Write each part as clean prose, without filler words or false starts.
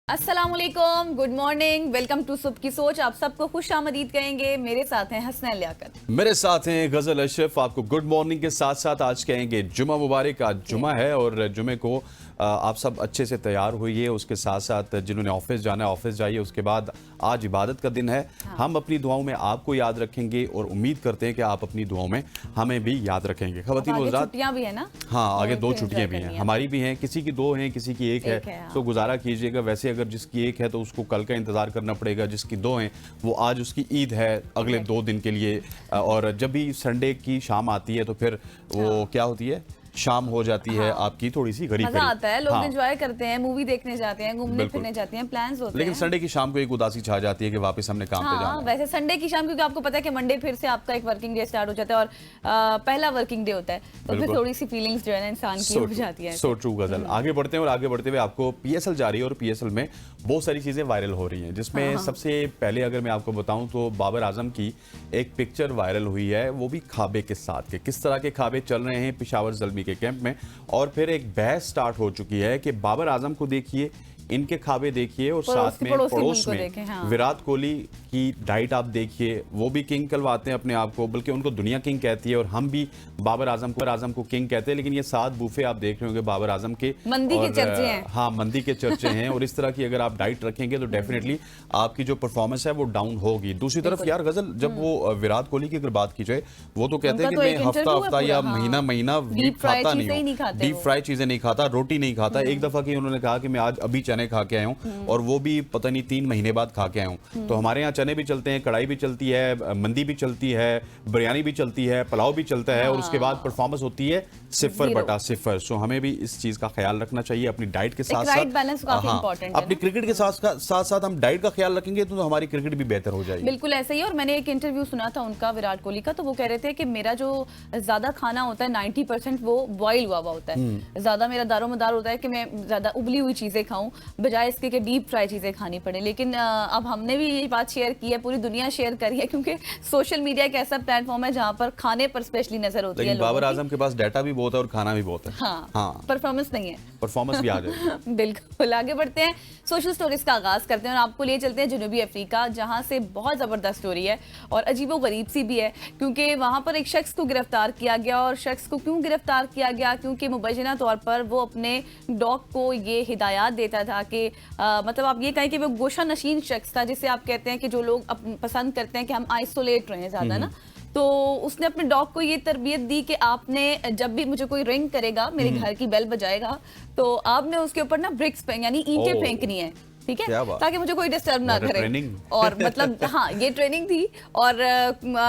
अस्सलाम वालेकुम, good morning, welcome to सुबह की सोच। आप सबको खुश आमदीद कहेंगे। मेरे साथ हैं हसनैन लियाकत, मेरे साथ हैं गजल अशरफ। आपको गुड मॉर्निंग के साथ साथ आज कहेंगे जुमा मुबारक। आज जुमा है और जुमे को आप सब अच्छे से तैयार होइए। उसके साथ साथ जिन्होंने ऑफिस जाना है ऑफिस जाइए। उसके बाद आज इबादत का दिन है। हम अपनी दुआओं में आपको याद रखेंगे और उम्मीद करते हैं कि आप अपनी दुआओं में हमें भी याद रखेंगे। खवातीन हज़रात, छुट्टियां भी है ना? हाँ, आगे तो दो फिर छुट्टियां भी enjoy हैं। करनी है। हमारी भी हैं, किसी की दो हैं, किसी की एक है। हाँ। तो गुजारा कीजिएगा। वैसे अगर जिसकी एक है तो उसको कल का इंतजार करना पड़ेगा। जिसकी दो हैं वो आज उसकी ईद है अगले 2 दिन के लिए। और जब भी संडे की शाम आती है तो फिर वो क्या होती है, शाम हो जाती है आपकी थोड़ी सी गरीब मजा आता है, लोग हाँ, एंजॉय करते हैं, मूवी देखने जाते हैं, घूमने बिल्कुल। फिरने जाते हैं, प्लान्स होते लेकिन हैं। संडे की शाम को एक उदासी छा जाती है कि वापस हमने काम पे हाँ, जाना है। वैसे संडे की शाम, क्योंकि आपको पता है कि मंडे फिर से आपका एक वर्किंग डे स्टार्ट हो जाता है और पहला वर्किंग डे होता है, तो फिर बिल्कुल। थोड़ी सी फीलिंग्स जो है ना इंसान की हो जाती है। सो ट्रू गजल। आगे बढ़ते हैं और आगे बढ़ते हुए आपको पीएसएल जारी है और पीएसएल में बहुत सारी चीजें वायरल हो रही हैं, जिसमें सबसे पहले अगर मैं आपको बताऊं तो बाबर आजम की एक पिक्चर वायरल हुई है, वो भी खाबे के साथ के। किस तरह के खाबे चल रहे हैं पेशावर ज़ल्मी के कैंप में। और फिर एक बहस स्टार्ट हो चुकी है कि बाबर आजम को देखिए, इनके खाबे देखिए और साथ में पड़ोस में हाँ। विराट कोहली की डाइट आप देखिए। वो भी किंग कहलवाते हैं अपने आप को, बल्कि उनको दुनिया किंग कहती है और हम भी बाबर आजम को किंग कहते हैं। लेकिन ये 7 बूफे आप देख रहे होंगे बाबर आजम के, मंदी के चर्चे हैं। हाँ, मंदी के चर्चे हैं। और इस तरह की अगर आप डाइट रखेंगे तो डेफिनेटली आपकी जो परफॉर्मेंस है वो डाउन होगी। दूसरी तरफ यार गजल, जब वो विराट कोहली की अगर बात की जाए, वो तो कहते हैं कि तो मैं एक हफ्ता इंटरव्यू है हफ्ता या पूरा, महीना महीना वीट खाता नहीं हूँ, डीप वो। फ्राई चीजें नहीं खाता, रोटी नहीं खाता। एक दफा की उन्होंने कहा कि मैं आज अभी चने खा के आया हूँ और वो भी पता नहीं 3 महीने बाद खा के आया हूँ। तो हमारे यहाँ चने भी चलते हैं, कढ़ाई भी चलती है, मंदी भी चलती है, बिरयानी भी चलती है, पुलाव भी चलता है और उसके बाद परफॉर्मेंस होती है 0/0। सो हमें भी इस चीज का ख्याल रखना चाहिए अपनी डाइट के साथ राइट बैलेंस काफी हाँ, इंपॉर्टेंट है अपनी क्रिकेट के साथ साथ हम डाइट का ख्याल रखेंगे तो हमारी क्रिकेट भी बेहतर हो जाएगी। बिल्कुल ऐसा ही। और मैंने एक इंटरव्यू सुना था उनका, विराट कोहली का, तो वो कह रहे थे कि मेरा जो ज्यादा खाना होता है 90% वो बॉयल हुआ होता है। ज्यादा मेरा दारोमदार होता है कि मैं ज्यादा उबली हुई चीजें खाऊं बजाय इसके कि डीप फ्राई चीजें खानी पड़े। लेकिन अब हमने भी ये बात शेयर की है, पूरी दुनिया शेयर करी है, क्योंकि सोशल मीडिया एक ऐसा प्लेटफॉर्म है जहां पर खाने पर स्पेशली नजर होती है। लेकिन बाबर आजम के पास डाटा भी बहुत है और खाना भी बहुत है। हाँ, परफॉर्मेंस नहीं है, परफॉर्मेंस भी आ जाए। बिल्कुल। आगे बढ़ते हैं, सोशल स्टोरीज का आगाज करते हैं और आपको लिए चलते हैं जनूबी अफ्रीका, जहां से बहुत जबरदस्त स्टोरी है और अजीबो गरीब सी भी है, क्योंकि वहां पर एक शख्स को गिरफ्तार किया गया। और शख्स को क्यों गिरफ्तार किया गया? क्योंकि मुबैना तौर पर वो अपने डॉग को ये हिदायत देता था कि मतलब आप ये कहें कि वो गोशा नशीन शख्स था, जिसे आप कहते हैं कि जो लोग पसंद करते हैं कि हम आइसोलेट रहें ज्यादा ना। तो उसने अपने डॉग को ये तरबियत दी कि आपने जब भी मुझे कोई रिंग करेगा, मेरे घर की बेल बजाएगा, तो आपने उसके ऊपर ना ब्रिक्स यानी ईंटें फेंकनी है, ठीक है, ताकि मुझे कोई डिस्टर्ब ना करे। और मतलब हाँ, ये ट्रेनिंग थी। और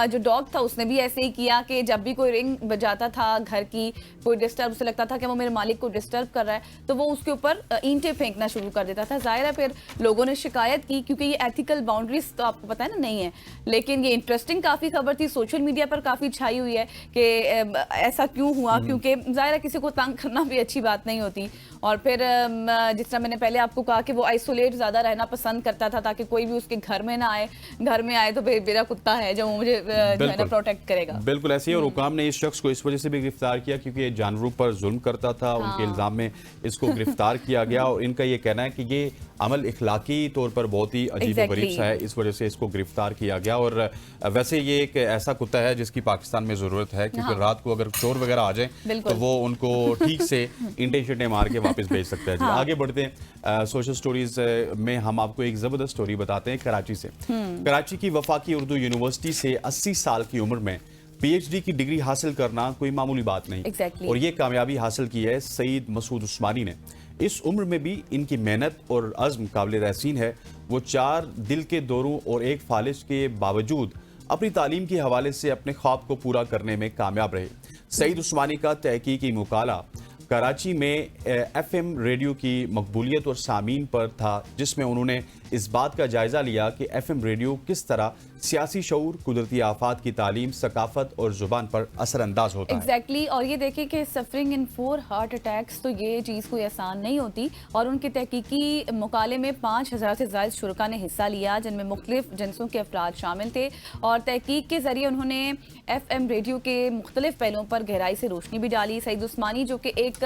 जो डॉग था उसने भी ऐसे ही किया कि जब भी कोई रिंग बजाता था घर की, कोई डिस्टर्ब, उसे लगता था कि वो मेरे मालिक को डिस्टर्ब कर रहा है, तो वो उसके ऊपर ईंटें फेंकना शुरू कर देता था। जाहिर है फिर लोगों ने शिकायत की, क्योंकि ये एथिकल बाउंड्रीज तो आपको पता है ना नहीं है। लेकिन ये इंटरेस्टिंग काफी खबर थी, सोशल मीडिया पर काफी छाई हुई है कि ऐसा क्यों हुआ, क्योंकि जाहिर है किसी को तंग करना भी अच्छी बात नहीं होती। और फिर जिस तरह मैंने पहले आपको कहा कि वो आइसोलेट ज्यादा रहना पसंद करता था ताकि कोई भी उसके घर में ना आए, घर में आए तो मेरा कुत्ता है जो मुझे जो है ना प्रोटेक्ट करेगा। बिल्कुल ऐसे ही। और हुकाम ने इस शख्स को इस वजह से भी गिरफ्तार किया क्योंकि ये जानवरों पर जुल्म करता था। उनके इल्जाम में इसको गिरफ्तार किया गया और इनका ये कहना है कि ये अमल इखलाकी तौर पर बहुत ही अजीबोगरीब सा है, इस वजह से इसको गिरफ्तार किया गया। और वैसे ये एक ऐसा कुत्ता है जिसकी पाकिस्तान में जरूरत है, क्योंकि रात को अगर चोर वगैरह आ जाए तो वो उनको ठीक से इंटे शिटे मार के वापस भेज सकता है। आगे बढ़ते हैं सोशल स्टोरीज में, हम आपको एक जबरदस्त स्टोरी बताते हैं कराची से। कराची की वफाकी उर्दू यूनिवर्सिटी से 80 साल की उम्र में पीएचडी की डिग्री हासिल करना कोई मामूली बात नहीं। और ये कामयाबी हासिल की है सईद मसूद उस्मानी ने। इस उम्र में भी इनकी मेहनत और अज़्म काबिल तहसीन है। वो 4 दिल के दौरों और एक फालिज के बावजूद अपनी तालीम के हवाले से अपने ख्वाब को पूरा करने में कामयाब रहे। सईद उस्मानी का तहकीकी मुकाला कराची में FM रेडियो की मकबूलियत और सामीन पर था, जिसमें उन्होंने इस बात का जायजा लिया कि एफएम रेडियो किस तरह सियासी शऊर, कुदरती आफात की तालीम, सकाफत और जुबान पर असरअंदाज होता है। एग्जैक्टली और ये देखें कि सफरिंग इन 4 हार्ट अटैक्स, तो ये चीज़ कोई आसान नहीं होती। और उनके तहकीकी मुकाले में 5000 से ज़ायद शुरका ने हिस्सा लिया, जिनमें मुख्तलिफ जिनसों के अफराद शामिल थे। और तहकीक के जरिए उन्होंने FM रेडियो के मुख्तलिफ पहलुओं पर गहराई से रोशनी भी डाली। सईद उस्मानी, जो कि एक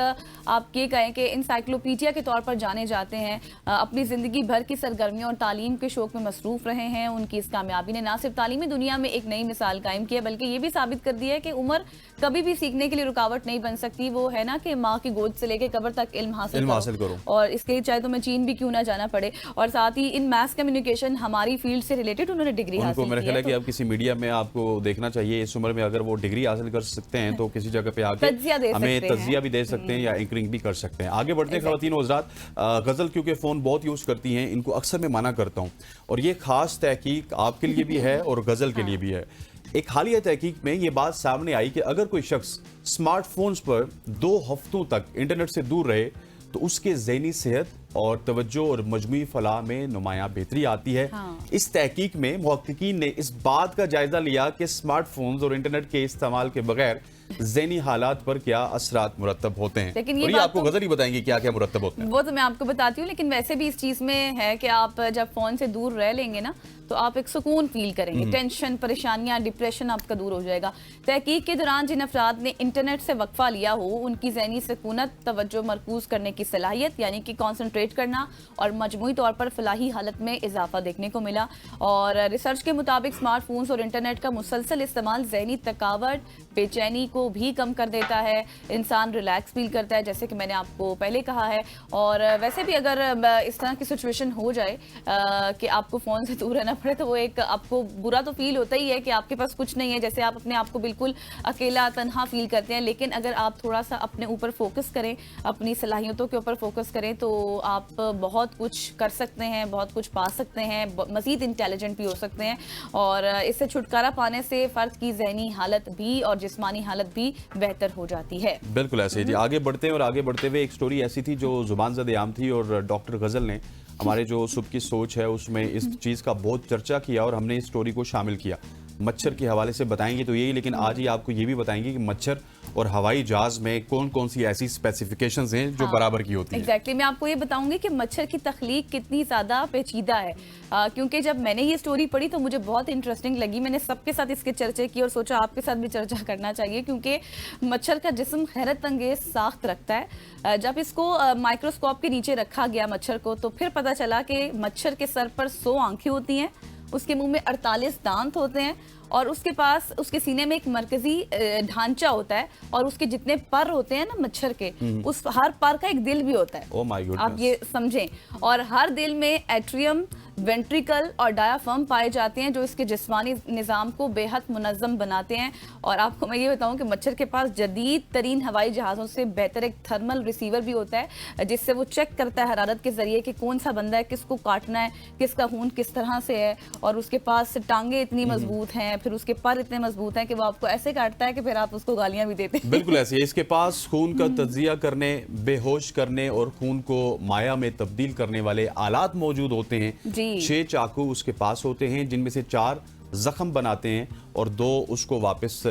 आप ये कहें कि इंसाइक्लोपीडिया के तौर पर जाने जाते हैं, अपनी ज़िंदगी भर की सरगर्मियों और तालीम के शौक में मसरूफ़ रहे हैं। उनकी इस कामयाबी ने ना सिर्फ तालीमी दुनिया में एक नई मिसाल कायम की है, बल्कि ये भी साबित कर दिया है कि उम्र कभी भी सीखने के लिए रुकावट नहीं बन सकती। वो है ना कि माँ की गोद से लेकर कब्र तक इल्म हासिल करो। और इसके चाहे तो मैं चीन भी क्यों ना जाना पड़े। और साथ ही इन मास कम्युनिकेशन हमारी फील्ड से रिलेटेड उन्होंने डिग्री हासिल की है। मेरा ख्याल है कि अब किसी मीडिया में आपको देखना चाहिए, इस उम्र में अगर वो डिग्री हासिल कर सकते हैं तो किसी जगह पे आके हमें तज्जिया भी दे सकते हैं या एंकरिंग भी कर सकते हैं। आगे बढ़ते हैं खवातीन और हज़रात, गजल क्योंकि फोन बहुत यूज करती हैं, इनको अक्सर मैं मना करता हूँ और ये खास तहकीक आपके लिए भी है और गजल के लिए भी है। एक हालिया तहकीक में ये बात सामने आई कि अगर कोई शख्स स्मार्टफोन्स पर 2 हफ्तों तक इंटरनेट से दूर रहे तो उसके ज़हनी सेहत और तवज्जो और मजमूई फलाह में नुमायां बेहतरी आती है। इस तहकीक में मुहक्किकीन ने इस बात का जायजा लिया कि स्मार्टफोन्स और इंटरनेट के इस्तेमाल के बगैर ज़हनी हालात पर क्या असरात मुरतब होते हैं। लेकिन ये आपको गजल ही बताएंगे क्या क्या मुरतब होते हैं। वो तो मैं आपको बताती हूँ, लेकिन वैसे भी इस चीज़ में है कि आप जब फ़ोन से दूर रह लेंगे ना तो आप एक सुकून फील करेंगे, टेंशन, परेशानियां, डिप्रेशन आपका दूर हो जाएगा। तहकीक के दौरान जिन अफराद ने इंटरनेट से वक्फा लिया हो, उनकी ज़हनी सुकूनत, तवज्जो मरकूज करने की सलाहियत यानी कि कॉन्सनट्रेट करना और मजमूई तौर पर फलाही हालत में इजाफा देखने को मिला। और रिसर्च के मुताबिक स्मार्टफोन्स और इंटरनेट का मुसलसल इस्तेमाल ज़हनी थकावट, बेचैनी को भी कम कर देता है। इंसान रिलैक्स फील करता है, जैसे कि मैंने आपको पहले कहा है। और वैसे भी अगर इस तरह की सिचुएशन हो जाए कि आपको फ़ोन से दूर रहना पड़े, तो वो एक आपको बुरा तो फील होता ही है कि आपके पास कुछ नहीं है, जैसे आप अपने आप को बिल्कुल अकेला तन्हा फील करते हैं। लेकिन अगर आप थोड़ा सा अपने ऊपर फोकस करें, अपनी सलाहियतों के ऊपर फोकस करें, तो आप बहुत कुछ कर सकते हैं, बहुत कुछ पा सकते हैं, मज़ीद इंटेलिजेंट भी हो सकते हैं। और इससे छुटकारा पाने से फ़र्द की ज़हनी हालत भी और जिस्मानी हालत भी बेहतर हो जाती है। बिल्कुल ऐसे ही जी। आगे बढ़ते हैं और आगे बढ़ते हुए एक स्टोरी ऐसी थी जो जुबान ज़द आम थी और डॉक्टर गजल ने हमारे जो सुबह की सोच है उसमें इस चीज़ का बहुत चर्चा किया और हमने इस स्टोरी को शामिल किया। मच्छर के हवाले से बताएंगे तो यही, लेकिन आज ही आपको ये भी बताएंगे कि मच्छर और हवाई जहाज में कौन कौन सी ऐसी स्पेसिफिकेशंस हैं जो बराबर की होती हैं। एग्जैक्टली मैं आपको ये बताऊंगी कि मच्छर की तख्लीक कितनी ज़्यादा पेचीदा है। क्योंकि जब मैंने ये स्टोरी पढ़ी तो मुझे बहुत इंटरेस्टिंग लगी। मैंने सबके साथ इसके चर्चे की और सोचा आपके साथ भी चर्चा करना चाहिए, क्योंकि मच्छर का जिस्म हैरत अंगेज साख्त रखता है। जब इसको माइक्रोस्कोप के नीचे रखा गया मच्छर को, तो फिर पता चला कि मच्छर के सर पर 100 आंखें होती हैं, उसके मुंह में 48 दांत होते हैं और उसके पास उसके सीने में एक मरकजी ढांचा होता है और उसके जितने पर होते हैं ना मच्छर के, उस हर पर का एक दिल भी होता है। Oh my goodness. आप ये समझें। और हर दिल में एट्रियम, वेंट्रिकल और डायाफ्राम पाए जाते हैं जो इसके जिस्मानी निज़ाम को बेहद मुनज़्ज़म बनाते हैं। और आपको मैं ये बताऊं कि मच्छर के पास जदीद तरीन हवाई जहाज़ों से बेहतर एक थर्मल रिसीवर भी होता है, जिससे वो चेक करता है हरारत के ज़रिए कि कौन सा बंदा है, किसको काटना है, किसका खून किस तरह से है। और उसके पास टांगे इतनी मजबूत हैं, फिर उसके पर इतने मजबूत हैं कि वो आपको ऐसे काटता है कि फिर आप उसको गालियां भी देते हैं। बिल्कुल ऐसे ही। इसके पास खून का तज्जिया करने, बेहोश करने और खून को माया में तब्दील करने वाले आलात मौजूद होते हैं। 6 चाकू उसके पास होते हैं, जिनमें से 4 जख्म बनाते हैं और 2 उसको वापस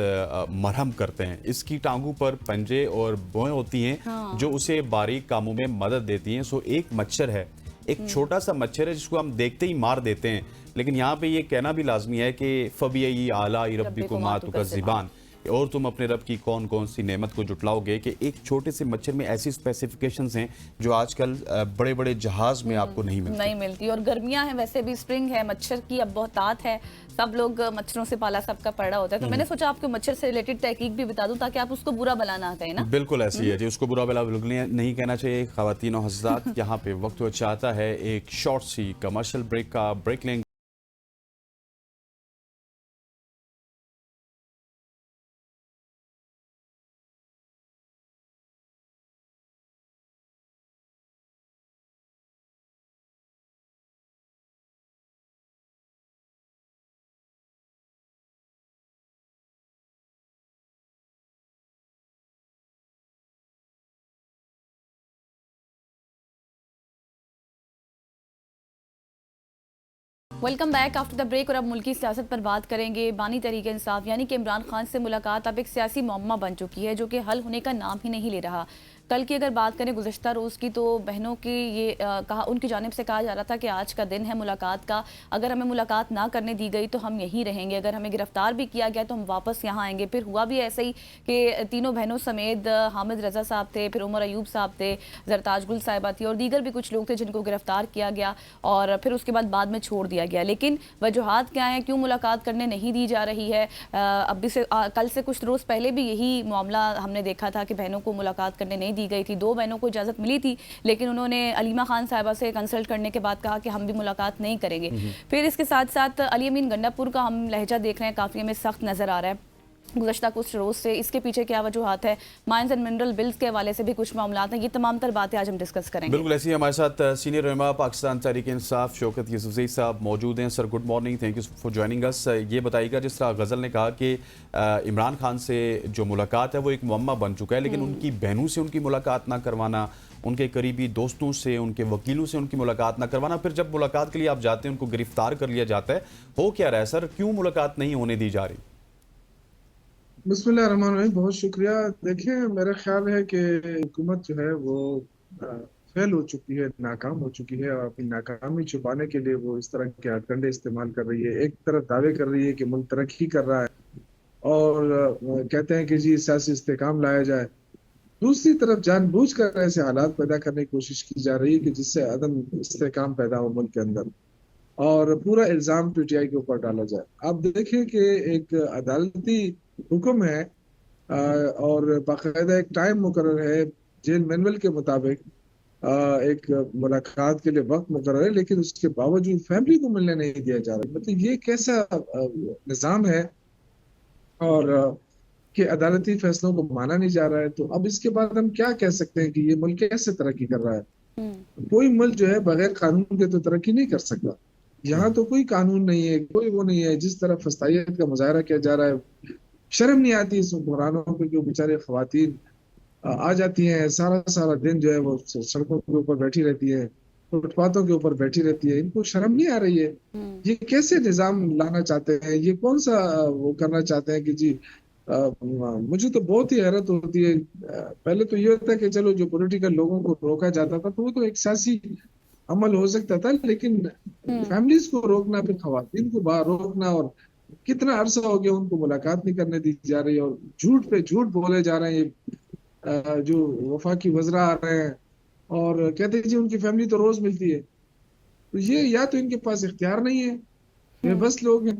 मरहम करते हैं। इसकी टांगों पर पंजे और भौं होती हैं जो उसे बारीक कामों में मदद देती हैं। सो एक मच्छर है, एक छोटा सा मच्छर है जिसको हम देखते ही मार देते हैं। लेकिन यहाँ पे ये कहना भी लाजमी है कि फबी आला रब्बिकुमा तुकज़्ज़िबान, और तुम अपने रब की कौन कौन सी नेमत को जुटलाओगे। कि एक छोटे से मच्छर में ऐसी स्पेसिफिकेशंस हैं जो आजकल बड़े बड़े जहाज में आपको नहीं मिलती। और गर्मियां हैं, वैसे भी स्प्रिंग है, मच्छर की अब बहुतात है, सब लोग मच्छरों से पाला सबका पड़ा होता है। तो मैंने सोचा आपको मच्छर से रिलेटेड तहकीक भी बता दूं ताकि आप उसको बुरा भला ना कहें ना। बिल्कुल ऐसी है जी, उसको बुरा भला बिल्कुल नहीं कहना चाहिए। ख़वातीन और हज़रात, यहाँ पे वक्त हो चाहता है एक शॉर्ट सी कमर्शियल ब्रेक का। ब्रेक लेंगे। Welcome back after the break. और अब मुल्की सियासत पर बात करेंगे। बानी तहरीक इंसाफ यानी कि इमरान खान से मुलाकात अब एक सियासी मौमा बन चुकी है जो कि हल होने का नाम ही नहीं ले रहा। कल की अगर बात करें गुज़श्ता रोज़ की, तो बहनों की ये कहा, उनकी जानिब से कहा जा रहा था कि आज का दिन है मुलाकात का, अगर हमें मुलाकात ना करने दी गई तो हम यहीं रहेंगे, अगर हमें गिरफ्तार भी किया गया तो हम वापस यहाँ आएंगे। फिर हुआ भी ऐसे ही कि तीनों बहनों समेत हामिद रज़ा साहब थे, फिर उमर अयूब साहब थे, जरताज गुल साहिबा थी और दीगर भी कुछ लोग थे जिनको गिरफ्तार किया गया और फिर उसके बाद में छोड़ दिया गया। लेकिन वजूहात क्या हैं, क्यों मुलाकात करने नहीं दी जा रही है? अभी से कल से कुछ रोज़ पहले भी यही मामला हमने देखा था कि बहनों को मुलाकात करने नहीं दी गई थी। 2 बहनों को इजाज़त मिली थी लेकिन उन्होंने अलीमा खान साहिबा से कंसल्ट करने के बाद कहा कि हम भी मुलाकात नहीं करेंगे। फिर इसके साथ साथ अली अमीन गंडापुर का हम लहजा देख रहे हैं, काफ़ी हमें सख्त नज़र आ रहा है गुज़श्ता कुछ रोज़ से। इसके पीछे क्या वजूहात है? माइंस एंड मिनरल बिल्स के हवाले से भी कुछ मामला हैं। ये तमाम तर बातें आज हम डिस्कस करेंगे। बिल्कुल ऐसी हमारे साथ सीनियर रहनुमा पाकिस्तान तहरीक इंसाफ शौकत यूसुफज़ई साहब मौजूद हैं। Sir good morning, thank you for joining us. ये बताइएगा, जिस तरह गज़ल ने कहा कि इमरान खान से जो मुलाकात है वो एक मुअम्मा बन चुका है, लेकिन उनकी बहनों से उनकी मुलाकात ना करवाना, उनके करीबी दोस्तों से, उनके वकीलों से उनकी मुलाकात ना करवाना, फिर जब मुलाकात के लिए आप जाते हैं उनको गिरफ्तार कर लिया जाता है, हो क्या रहा है सर? क्यों मुलाकात नहीं होने दी जा रही? बिस्मिल्लाह रहमान रहीम। बहुत शुक्रिया। देखिए, मेरा ख्याल है कि हुकूमत जो है वो फेल हो चुकी है, नाकाम हो चुकी है और अपनी नाकामी छुपाने के लिए वो इस तरह के हथकंडे इस्तेमाल कर रही है। एक तरफ दावे कर रही है कि मुल्क तरक्की कर रहा है और कहते हैं कि जी सियासी इस्तेकाम लाया जाए, दूसरी तरफ जानबूझकर ऐसे हालात पैदा करने की कोशिश की जा रही है कि जिससे अदम इस्तेकाम पैदा हो मुल्क के अंदर और पूरा इल्जाम पीटीआई के ऊपर डाला जाए। आप देखें कि एक अदालती हुक्म है और बाकायदा एक टाइम मुकर्रर है, जेल मैनुअल के मुताबिक एक मुलाकात के लिए वक्त मुकर्रर है, लेकिन उसके बावजूद फैमिली को मिलने नहीं दिया जा रहा। मतलब ये कैसा निज़ाम है और कि अदालती फैसलों को माना नहीं जा रहा है। तो अब इसके बाद हम क्या कह सकते हैं कि ये मुल्क कैसे तरक्की कर रहा है? कोई मुल्क जो है बगैर कानून के तो तरक्की नहीं कर सकता। यहाँ तो कोई कानून नहीं है, कोई वो नहीं है। जिस तरह फस्तायत का मुजाहरा किया जा रहा है, शर्म नहीं आती इस हुक्मरानों को कि बेचारे खवातीन आ जाती हैं, सारा सारा दिन जो है वो सड़कों के ऊपर बैठी रहती है, फुटपाथों के ऊपर बैठी रहती है। इनको शर्म नहीं आ रही है? ये कैसे निजाम लाना चाहते हैं? ये कौन सा वो करना चाहते हैं कि जी मुझे तो बहुत ही हैरत होती है। पहले तो ये होता है कि चलो जो पॉलिटिकल लोगों को रोका जाता था तो वो तो एक सियासी अमल हो सकता था, लेकिन फैमिलीज को रोकना, फिर खवातीन को बाहर रोकना, और कितना अरसा हो गया उनको मुलाकात नहीं करने दी जा रही और झूठ पे झूठ बोले जा रहे हैं। ये जो वफाकी वज़रा आ रहे हैं और कहते हैं जी उनकी फैमिली तो रोज मिलती है। तो ये या तो इनके पास इख्तियार नहीं है, बेबस लोग हैं,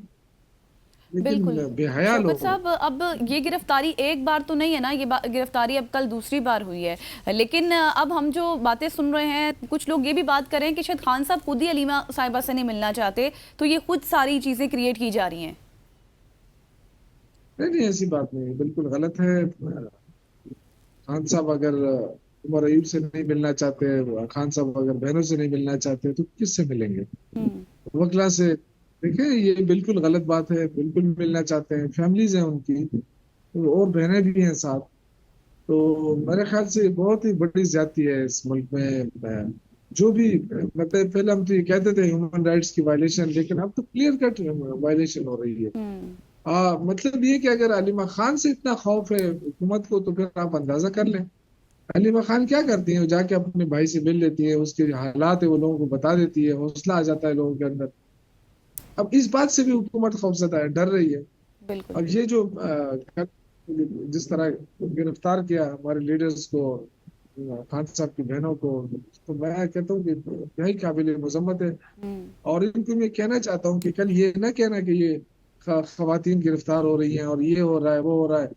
लेकिन बिल्कुल बेहया शौकत लोग हैं। साहब, अब ये गिरफ्तारी एक बार तो नहीं है ना, ये गिरफ्तारी अब कल दूसरी बार हुई है। लेकिन अब हम जो बातें सुन रहे हैं, कुछ लोग ये भी बात कर रहे हैं कि शायद खान साहब खुद ही अलीमा साहिबा से नहीं मिलना चाहते, तो ये खुद सारी चीजें क्रिएट की जा रही हैं। नहीं नहीं, ऐसी बात नहीं है, बिल्कुल गलत है। खान साहब अगर उमर अयूब से नहीं मिलना चाहते, खान साहब अगर बहनों से नहीं मिलना चाहते तो किससे मिलेंगे? वकला से। देखिए, ये बिल्कुल गलत बात है। बिल्कुल मिलना चाहते हैं, फैमिलीज हैं उनकी और बहनें भी हैं साथ। तो मेरे ख्याल से बहुत ही बड़ी ज्यादती है इस मुल्क में। जो भी मतलब पहले हम तो ये कहते थे ह्यूमन राइट्स की वायलेशन, लेकिन अब तो क्लियर कट वायलेशन हो रही है। मतलब ये कि अगर अलीमा खान से इतना खौफ है हुकूमत को, तो फिर आप अंदाजा कर लें अलीमा खान क्या करती है। वो जाके अपने भाई से मिल लेती है, उसके जो हालात है वो लोगों को बता देती है, हौसला आ जाता है लोगों के अंदर। अब इस बात से भी हुकूमत खौफजदा है, डर रही है। बिल्कुल। अब ये जो जिस तरह गिरफ्तार किया हमारे लीडर्स को, खान साहब की बहनों को, तो मैं कहता हूँ कि यही काबिल मजम्मत है। और इनको मैं कहना चाहता हूँ कि कल ये ना कहना कि ये खवातीन गिरफ्तार हो रही हैं और ये हो रहा है वो हो रहा है।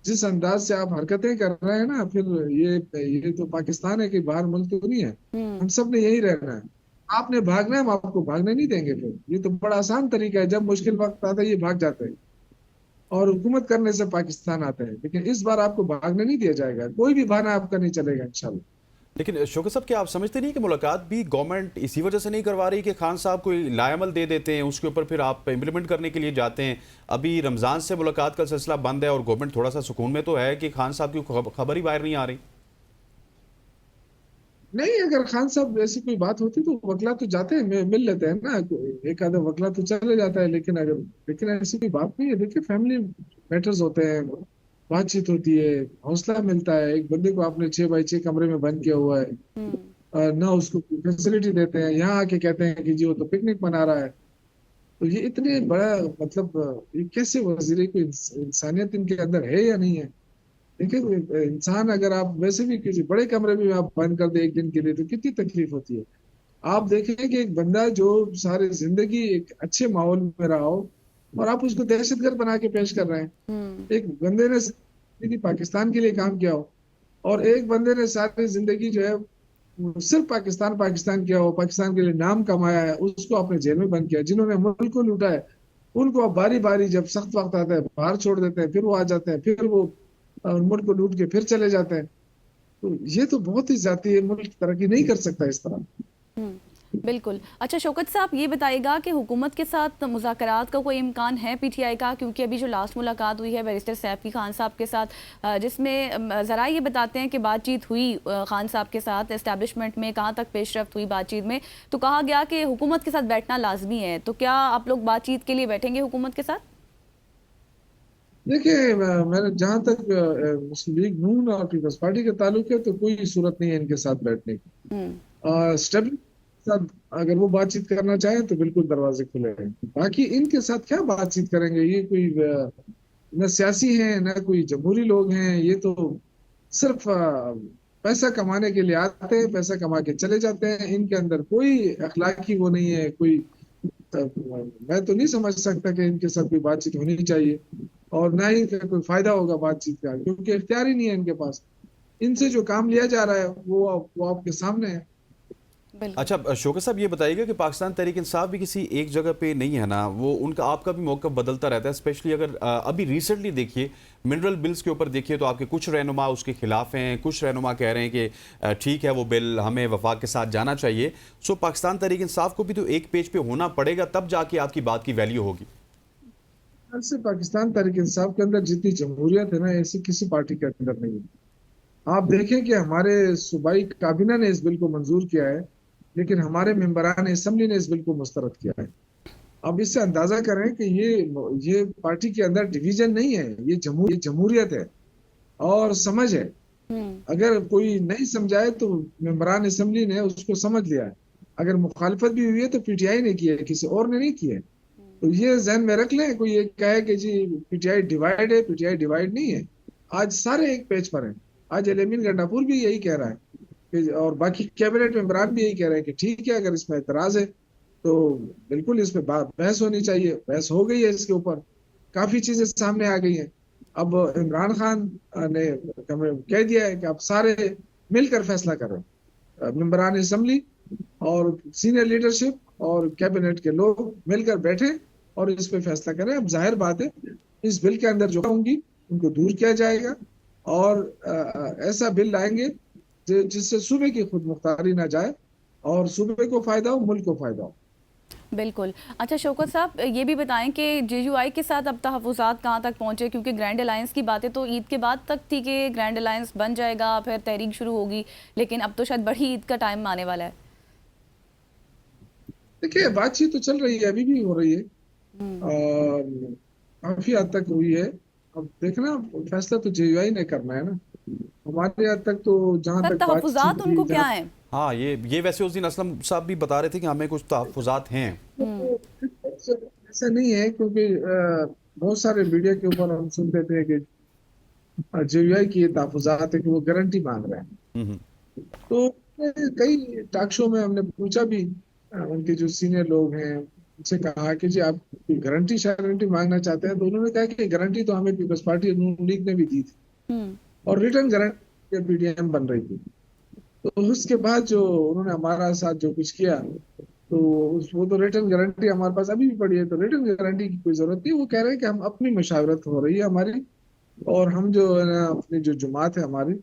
जिस अंदाज से आप हरकतें कर रहे हैं ना, फिर ये तो पाकिस्तान है कि बाहर मुल्क तो नहीं है। हम सब ने यही रहना है। आपने भागना है, हम आपको भागने नहीं देंगे। फिर ये तो बड़ा आसान तरीका है, जब मुश्किल वक्त आता है ये भाग जाते हैं और हुकूमत करने से पाकिस्तान आते हैं। लेकिन इस बार आपको भागने नहीं दिया जाएगा, कोई भी बहाना आपका नहीं चलेगा इंशाल्लाह। लेकिन शौकत साहब, क्या आप समझते नहीं कि मुलाकात भी गवर्नमेंट इसी वजह से नहीं करवा रही कि खान साहब को लाएमल दे देते हैं, उसके ऊपर फिर आप इम्प्लीमेंट करने के लिए जाते हैं? अभी रमज़ान से मुलाकात का सिलसिला बंद है और गवर्नमेंट थोड़ा सा सुकून में तो है कि खान साहब की खबर ही बाहर नहीं आ रही। नहीं, अगर खान साहब ऐसी कोई बात होती तो वकला तो जाते हैं, मिल लेते हैं ना, एक आधा वकला तो चले जाता है, लेकिन ऐसी कोई बात नहीं है। देखिए, फैमिली मैटर्स होते हैं, बातचीत होती है, हौसला मिलता है। एक बंदे को आपने 6 बाई 6 कमरे में बंद किया हुआ है, हम्म। ना उसको फैसिलिटी देते हैं, यहाँ आके कहते हैं कि जी वो तो पिकनिक मना रहा है। तो ये इतने बड़ा, मतलब ये कैसे वजीर, कोई इंसानियत इनके अंदर है या नहीं है? देखिए, इंसान अगर आप वैसे भी किसी बड़े कमरे में आप बंद कर दे एक दिन के लिए तो कितनी तकलीफ होती है। आप देखें कि एक बंदा जो सारी जिंदगी एक अच्छे माहौल में रहा हो, और आप उसको दहशतगर्द बना के पेश कर रहे हैं। हम्म। एक बंदे ने जिंदगी पाकिस्तान के लिए काम किया हो, और एक बंदे ने सारी जिंदगी जो है वो सिर्फ पाकिस्तान पाकिस्तान किया हो, पाकिस्तान के लिए नाम कमाया है, उसको आपने जेल में बंद किया। जिन्होंने मुल्क को लूटा है उनको आप बारी बारी जब सख्त वक्त आता है बाहर छोड़ देते हैं, फिर वो आ जाते हैं, फिर वो मुल्क को लूट के फिर चले जाते हैं। तो ये तो बहुत ही जाती है, मुल्क तरक्की नहीं कर सकता इस तरह। बिल्कुल। अच्छा शौकत साहब, ये बताइएगा कि हुकूमत के साथ मुज़ाकरात का कोई इम्कान है पीटीआई का? क्योंकि अभी जो लास्ट मुलाकात हुई है बैरिस्टर सैफी खान साहब के साथ, जिसमें ज़रा ये बताते हैं कि बातचीत हुई खान साहब के साथ, इस्टेब्लिशमेंट में कहाँ तक पेशरफ्त हुई बातचीत में, तो कहा गया कि हुकूमत के साथ बैठना लाजमी है। तो क्या आप लोग बातचीत के लिए बैठेंगे हुकूमत के साथ? देखिए, मैंने जहां तक मुस्लिम लीग नून और पीपल्स पार्टी का ताल्लुक है, तो कोई सूरत नहीं है इनके साथ बैठने की। हम्म। स्टेबल साथ अगर वो बातचीत करना चाहें तो बिल्कुल दरवाजे खुले हैं। बाकी इनके साथ क्या बातचीत करेंगे? ये कोई न सियासी हैं न कोई जमहूरी लोग हैं। ये तो सिर्फ पैसा कमाने के लिए आते हैं, पैसा कमा के चले जाते हैं। इनके अंदर कोई अखलाकी वो नहीं है कोई। मैं तो नहीं समझ सकता कि इनके साथ कोई बातचीत होनी चाहिए, और ना ही इनका कोई फायदा होगा बातचीत का, क्योंकि इख्तियार ही नहीं है इनके पास। इनसे जो काम लिया जा रहा है वो आपके सामने है। बिल्कुल। अच्छा शौकत साहब, ये बताइएगा कि पाकिस्तान तहरीक इंसाफ भी किसी एक जगह पे नहीं है ना, वो उनका आपका भी मौक़िफ़ बदलता रहता है। स्पेशली अगर अभी रिसेंटली देखिए मिनरल बिल्स के ऊपर देखिए तो आपके कुछ रहनुमा उसके खिलाफ हैं, कुछ रहनुमा कह रहे हैं कि ठीक है वो बिल हमें वफाक के साथ जाना चाहिए। सो पाकिस्तान तहरीक इंसाफ को भी तो एक पेज पे होना पड़ेगा, तब जाके आपकी बात की वैल्यू होगी। से पाकिस्तान तहरीक इंसाफ के अंदर जितनी जमहूरियत है ना, ऐसी किसी पार्टी के अंदर नहीं है। आप देखें कि हमारे सूबाई काबीना ने इस बिल को मंजूर किया है, लेकिन हमारे मेंबरान असम्बली ने इस बिल को मुस्तरद किया है। अब इससे अंदाजा करें कि ये पार्टी के अंदर डिवीजन नहीं है, ये जमहूरियत है और समझ है। हम्म। अगर कोई नहीं समझाए तो मेंबरान असम्बली ने उसको समझ लिया है। अगर मुखालफत भी हुई है तो पीटीआई ने की है, किसी और ने नहीं की है। तो ये जहन में रख लें। कोई ये कहे कि जी पीटीआई डिवाइड है, पीटीआई डिवाइड नहीं है। आज सारे एक पेज पर हैं। आज एलएमीन गंडापुर भी यही कह रहा है और बाकी कैबिनेट मेंबरान भी यही कह रहे हैं कि ठीक है, अगर इसमें एतराज है तो बिल्कुल इस पे बहस होनी चाहिए। बहस हो गई है इसके ऊपर, काफी चीजें सामने आ गई हैं। अब इमरान खान ने कह दिया है कि आप सारे मिलकर फैसला करें, मेंबरान असम्बली और सीनियर लीडरशिप और कैबिनेट के लोग मिलकर बैठे और इस पे फैसला करें। अब जाहिर बात है इस बिल के अंदर जो होंगी उनको दूर किया जाएगा, और ऐसा बिल लाएंगे जिससे सूबे की खुद मुख्तारी ना जाए और सूबे को फायदा हो, मुल्क को फायदा हो। बिल्कुल। अच्छा शौकत साहब, ये भी बताएं कि जेयूआई के साथ अब तहफ़्फ़ुज़ात कहाँ तक पहुँचे? क्योंकि ग्रैंड अलायंस की बातें तो ईद के बाद तक थी कि ग्रैंड अलायंस बन जाएगा, फिर तहरीक शुरू होगी, लेकिन अब तो शायद बड़ी ईद का टाइम आने वाला है। देखिए, बातचीत तो चल रही है, अभी भी हो रही है, हम्म। और काफी हद तक हुई है। अब देखना, फैसला तो जेयूआई ने करना है ना। हमारे हद तक तो जहां सर तक बातचीत तहफ़्फ़ुज़ात हुई, उनको क्या जहां है? हाँ, ये वैसे उस दिन असलम साहब भी बता रहे थे कि हमें कुछ तहफ़्फ़ुज़ात हैं। हम्म। ऐसा नहीं है, क्योंकि बहुत सारे मीडिया के ऊपर हम सुनते थे कि जेयूआई की ये तहफुजात है कि वो गारंटी मांग रहे हैं। हम्म। तो कई टॉक शो में हमने पूछा भी, उनके जो सीनियर लोग हैं उनसे कहा कि जी आप गारंटी शारंटी मांगना चाहते हैं? तो उन्होंने कहा कि गारंटी तो हमें पीपल्स पार्टी नून लीग ने भी दी थी, हम्म। और रिटर्न गारंटी पीडीएम बन रही थी। तो उसके बाद जो उन्होंने हमारा साथ जो कुछ किया, तो वो तो रिटर्न गारंटी हमारे पास अभी भी पड़ी है, तो रिटर्न गारंटी की कोई जरूरत नहीं। वो कह रहे हैं कि हम अपनी मशावरत हो रही है हमारी, और हम जो है ना अपनी जो जमात है हमारी,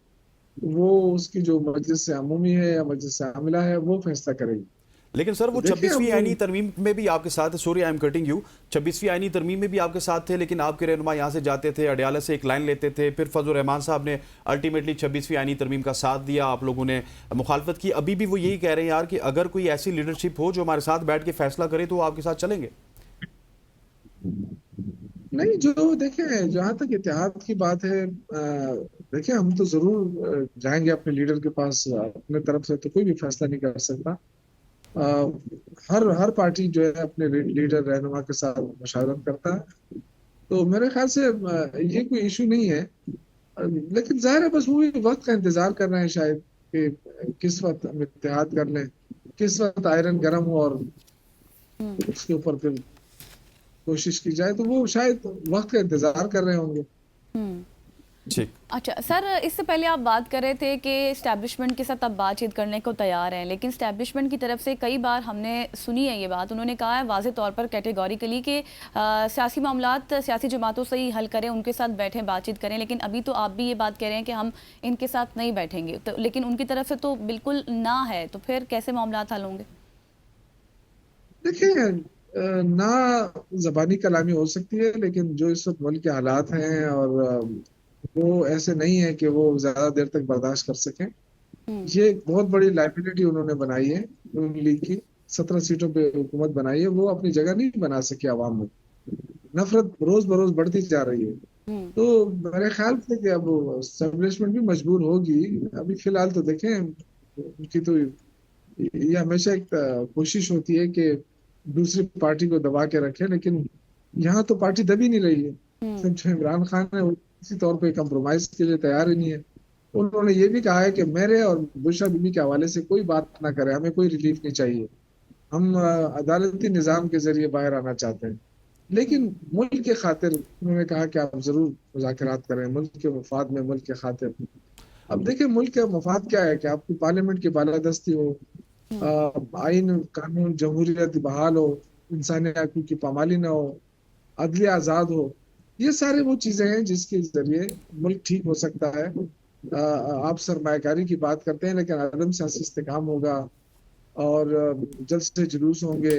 वो उसकी जो मजलिस से अमूमी है या मजलिस से आमिला है वो फैसला करेगी। लेकिन सर वो देखिए 26वीं अब आईनी तरमीम में भी आपके साथ, sorry I am cutting you, 26वीं आईनी तरमीम में भी आपके साथ थे, लेकिन आपके रहनुमा यहाँ से जाते थे, अडयाला से एक लाइन लेते थे, फिर फजल रहमान साहब ने अल्टीमेटली 26वीं आईनी तरमीम का साथ दिया, आप लोगों ने मुखालफत की। अभी भी वो यही कह रहे हैं यार कि अगर कोई ऐसी लीडरशिप हो जो हमारे साथ बैठ के फैसला करे तो वो आपके साथ चलेंगे। नहीं, जो देखें, जहां तक इत्तेहाद की बात है, देखिए हम तो जरूर जाएंगे अपने लीडर के पास। अपने तरफ से तो कोई भी फैसला नहीं कर सकता। अ, हर हर पार्टी जो है अपने लीडर रहनुमा के साथ मशावरत करता है। तो मेरे ख्याल से ये कोई इशू नहीं है। लेकिन जाहिर है बस वो भी वक्त का इंतजार कर रहे हैं शायद कि किस वक्त हम इत्तेहाद कर लें, किस वक्त आयरन गर्म हो और उसके ऊपर फिर कोशिश की जाए। तो वो शायद वक्त का इंतजार कर रहे होंगे। ठीक। अच्छा सर, इससे पहले आप बात कर रहे थे कि इस्टेब्लिशमेंट के साथ आप बातचीत करने को तैयार हैं, लेकिन इस्टेब्लिशमेंट की तरफ से कई बार हमने सुनी है ये बात, उन्होंने कहा है वाज़े तौर पर कैटेगोरिकली कि सियासी मामलात सियासी जमातों से ही हल करें, उनके साथ बैठें, बातचीत करें। लेकिन अभी तो आप भी ये बात कह रहे हैं कि हम इनके साथ नहीं बैठेंगे, तो लेकिन उनकी तरफ से तो बिल्कुल ना है, तो फिर कैसे मामलात हल होंगे? देखिए, ना जबानी कलामी हो सकती है, लेकिन जो इस वक्त मुल्क के हालात हैं और वो ऐसे नहीं है कि वो ज्यादा देर तक बर्दाश्त कर सकें। ये एक बहुत बड़ी लाइबिलिटी उन्होंने बनाई है, नून लीग की 17 सीटों पे हुकूमत बनाई है, वो अपनी जगह नहीं बना सके आवाम में। नफरत रोज बरोज बढ़ती जा रही है। तो मेरे ख्याल से कि अब एस्टेब्लिशमेंट भी मजबूर होगी। अभी फिलहाल तो देखें, उनकी तो ये हमेशा एक कोशिश होती है कि दूसरी पार्टी को दबा के रखे, लेकिन यहाँ तो पार्टी दबी नहीं रही है। सिर्फ जो इमरान खान है वो किसी तौर पे कंप्रोमाइज के लिए तैयार ही नहीं है। उन्होंने ये भी कहा है कि मेरे और बुशरा बीबी के हवाले से कोई बात ना करे, हमें कोई रिलीफ नहीं चाहिए, हम अदालती निजाम के जरिए बाहर आना चाहते हैं। लेकिन मुल्क के खातिर उन्होंने कहा कि आप जरूर मुज़ाकरात करें, मुल्क के मफाद में, मुल्क के खातिर। अब देखिए, मुल्क का मफाद क्या है कि आपकी पार्लियामेंट की बालादस्ती हो, आइन कानून जमहूरियत बहाल हो, इंसानी हकूक़ की पामाली ना हो, अदलिया आज़ाद हो। ये सारे वो चीजें हैं जिसके जरिए मुल्क ठीक हो सकता है। आप सरमायाकारी की बात करते हैं, लेकिन अदम सियासी इस्तेकाम होगा और जल्द से जुलूस होंगे।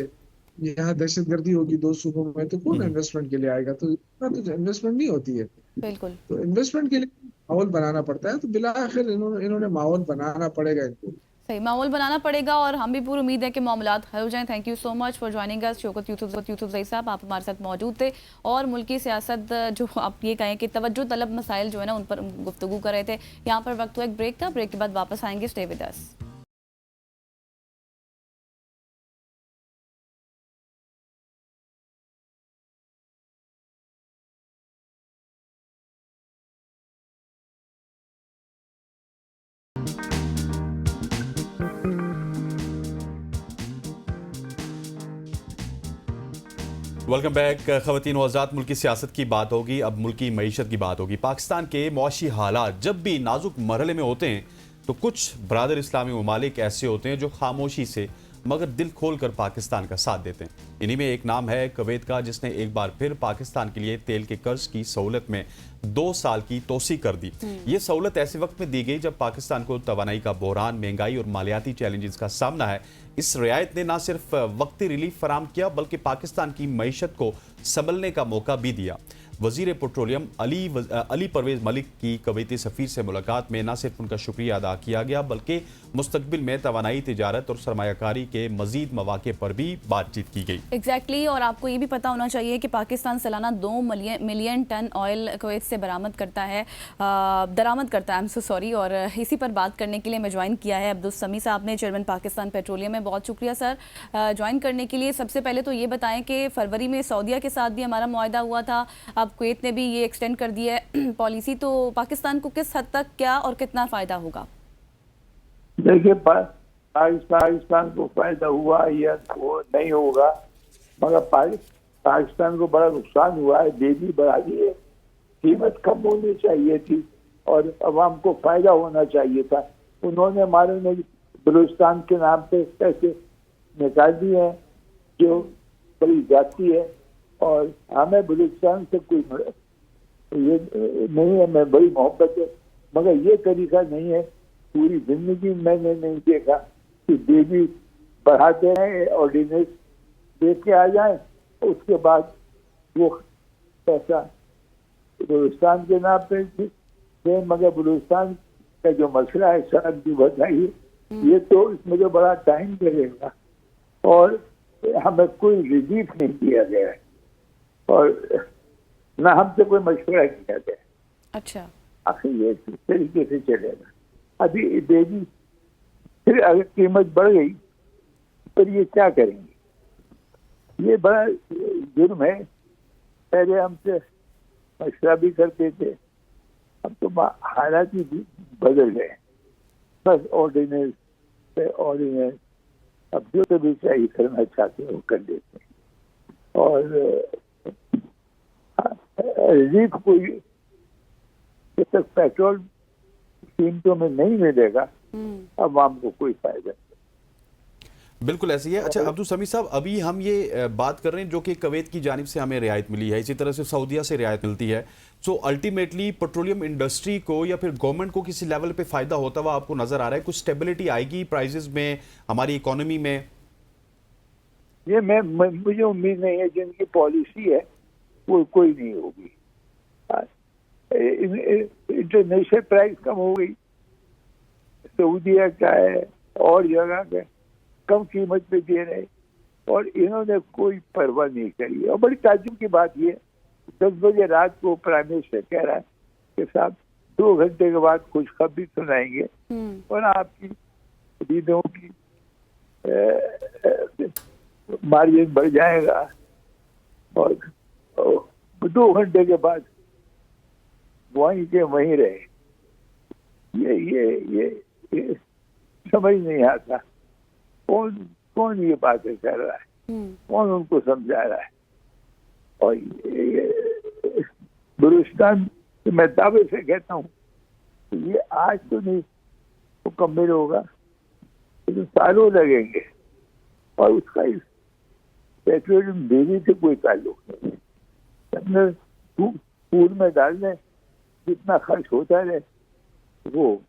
यहाँ दहशत गर्दी होगी 2 सूबों में, तो कौन इन्वेस्टमेंट के लिए आएगा? तो इतना तो इन्वेस्टमेंट नहीं होती है। बिल्कुल तो इन्वेस्टमेंट के लिए माहौल बनाना पड़ता है। तो बिला आखिर इन्होंने माहौल बनाना पड़ेगा इनको। सही, माहौल बनाना पड़ेगा और हम भी पूरी उम्मीद है कि मामलात हल हो जाएं। Thank you so much for joining us. Shaukat Yousafzai साहब, आप हमारे साथ मौजूद थे और मुल्की सियासत जो आप ये कहें कि तवज्जो तलब मसाइल जो है ना, उन पर गुफ्तगू कर रहे थे। यहाँ पर वक्त हुआ एक ब्रेक का, ब्रेक के बाद वापस आएंगे। Stay with us. Welcome back. ख़वातीन व हज़रात, मुल्क की सियासत की बात होगी, अब मुल्क की मईशत की बात होगी। पाकिस्तान के मुआशी हालात जब भी नाजुक मरहले में होते हैं तो कुछ बरादर इस्लामी ममालिक ऐसे होते हैं जो खामोशी से मगर दिल खोल कर पाकिस्तान का साथ देते हैं। इन्हीं में एक नाम है कुवैत का, जिसने एक बार फिर पाकिस्तान के लिए तेल के कर्ज की सहूलत में 2 साल की तोसी कर दी। ये सहूलत ऐसे वक्त में दी गई जब पाकिस्तान को तवानाई का बहरान, महंगाई और मालियाती चैलेंजेस का सामना है। इस रियायत ने न सिर्फ वक्ती रिलीफ फराम किया बल्कि पाकिस्तान की मईशत को संभलने का मौका भी दिया। वजीर पेट्रोलियम अली परवेज मलिक की कुवैती सफीर से मुलाकात में न सिर्फ उनका शुक्रिया अदा किया गया बल्कि मुस्तकबिल में तवानाई, तिजारत और सरमायाकारी के मजीद मौके पर भी बातचीत की गई। एग्जैक्टली और आपको ये भी पता होना चाहिए कि पाकिस्तान सालाना 2 मिलियन टन ऑयल कुवैत से दरामद करता है, आई एम सो सॉरी। और इसी पर बात करने के लिए मैं ज्वाइन किया है अब्दुल समी साहब ने, चेयरमैन पाकिस्तान पेट्रोलियम में। बहुत शुक्रिया सर ज्वाइन करने के लिए। सबसे पहले तो ये बताएं कि फरवरी में सऊदीया के साथ भी हमारा मुआहदा हुआ था, अब कुवैत ने भी ये एक्सटेंड कर दिया है पॉलिसी, तो पाकिस्तान को किस हद तक क्या और कितना फ़ायदा होगा? देखिए, पाकिस्तान को फायदा हुआ या वो नहीं होगा, मगर पाकिस्तान को बड़ा नुकसान हुआ है। बिजली बढ़ा दी है, कीमत कम होनी चाहिए थी और अवाम को फायदा होना चाहिए था। उन्होंने हमारे में बलूचिस्तान के नाम पे पैसे निकाल दिए हैं जो बड़ी जाती है, और हमें बलूचिस्तान से कोई ये नहीं है, मैं बड़ी मोहब्बत है, मगर ये तरीका नहीं है। पूरी जिंदगी मैंने नहीं देखा कि बेबी बढ़ाते हैं, ऑर्डिनेंस दे के आ जाए, उसके बाद वो पैसा बलूचिस्तान के नाम पे दें। मगर बलूचिस्तान का जो मसला है सड़क की बताइए, ये तो इसमें तो बड़ा टाइम लगेगा और हमें कोई रिलीफ नहीं दिया गया है और ना हमसे कोई मशवरा किया गया। अच्छा, आखिर ये किस तरीके से चलेगा? अभी बेबी फिर अगर कीमत बढ़ गई तो ये क्या करेंगे? ये बड़ा जुर्म है। पहले हमसे मशवरा भी करते थे, अब तो हालात ही बदल गए। बस ऑर्डिनेंस पे ऑर्डिनेंस, अब जो तो भी चाहिए करना चाहते हैं वो कर देते हैं और रिलीफ कोई जब तक पेट्रोल कीमतों में नहीं मिलेगा अवाम को कोई फायदा नहीं। बिल्कुल ऐसी है। अच्छा अब्दुल समी साहब, अभी हम ये बात कर रहे हैं जो कि कुवैत की जानिब से हमें रियायत मिली है, इसी तरह से सऊदीया से रियायत मिलती है। सो अल्टीमेटली पेट्रोलियम इंडस्ट्री को या फिर गवर्नमेंट को किसी लेवल पे फायदा होता हुआ आपको नजर आ रहा है? कुछ स्टेबिलिटी आएगी प्राइसेस में, हमारी इकोनॉमी में? ये मुझे उम्मीद नहीं है। जिनकी पॉलिसी है वो कोई नहीं होगी। इंटरनेशनल प्राइस कम हो गई, सऊदीया का है और जगह का कम कीमत पे दे रहे और इन्होंने कोई परवाह नहीं करी। और बड़ी ताज्जुब की बात ये, 10 बजे रात को प्राइम मिनिस्टर कह रहा है कि साहब 2 घंटे के बाद खुशखबरी सुनाएंगे और आपकी खरीदों की मार्जिन बढ़ जाएगा। और 2 घंटे के बाद वहीं के वहीं रहे। ये समझ नहीं आता कौन ये बातें कर रहा है, कौन उनको समझा रहा है। और बलूचिस्तान मैं दावे से कहता हूँ ये आज तो नहीं मुकम्मल होगा, तो सालों लगेंगे और उसका इस पेट्रोलियम देवी से कोई ताल्लुक नहीं है। फूड में डालने जितना खर्च होता रहे वो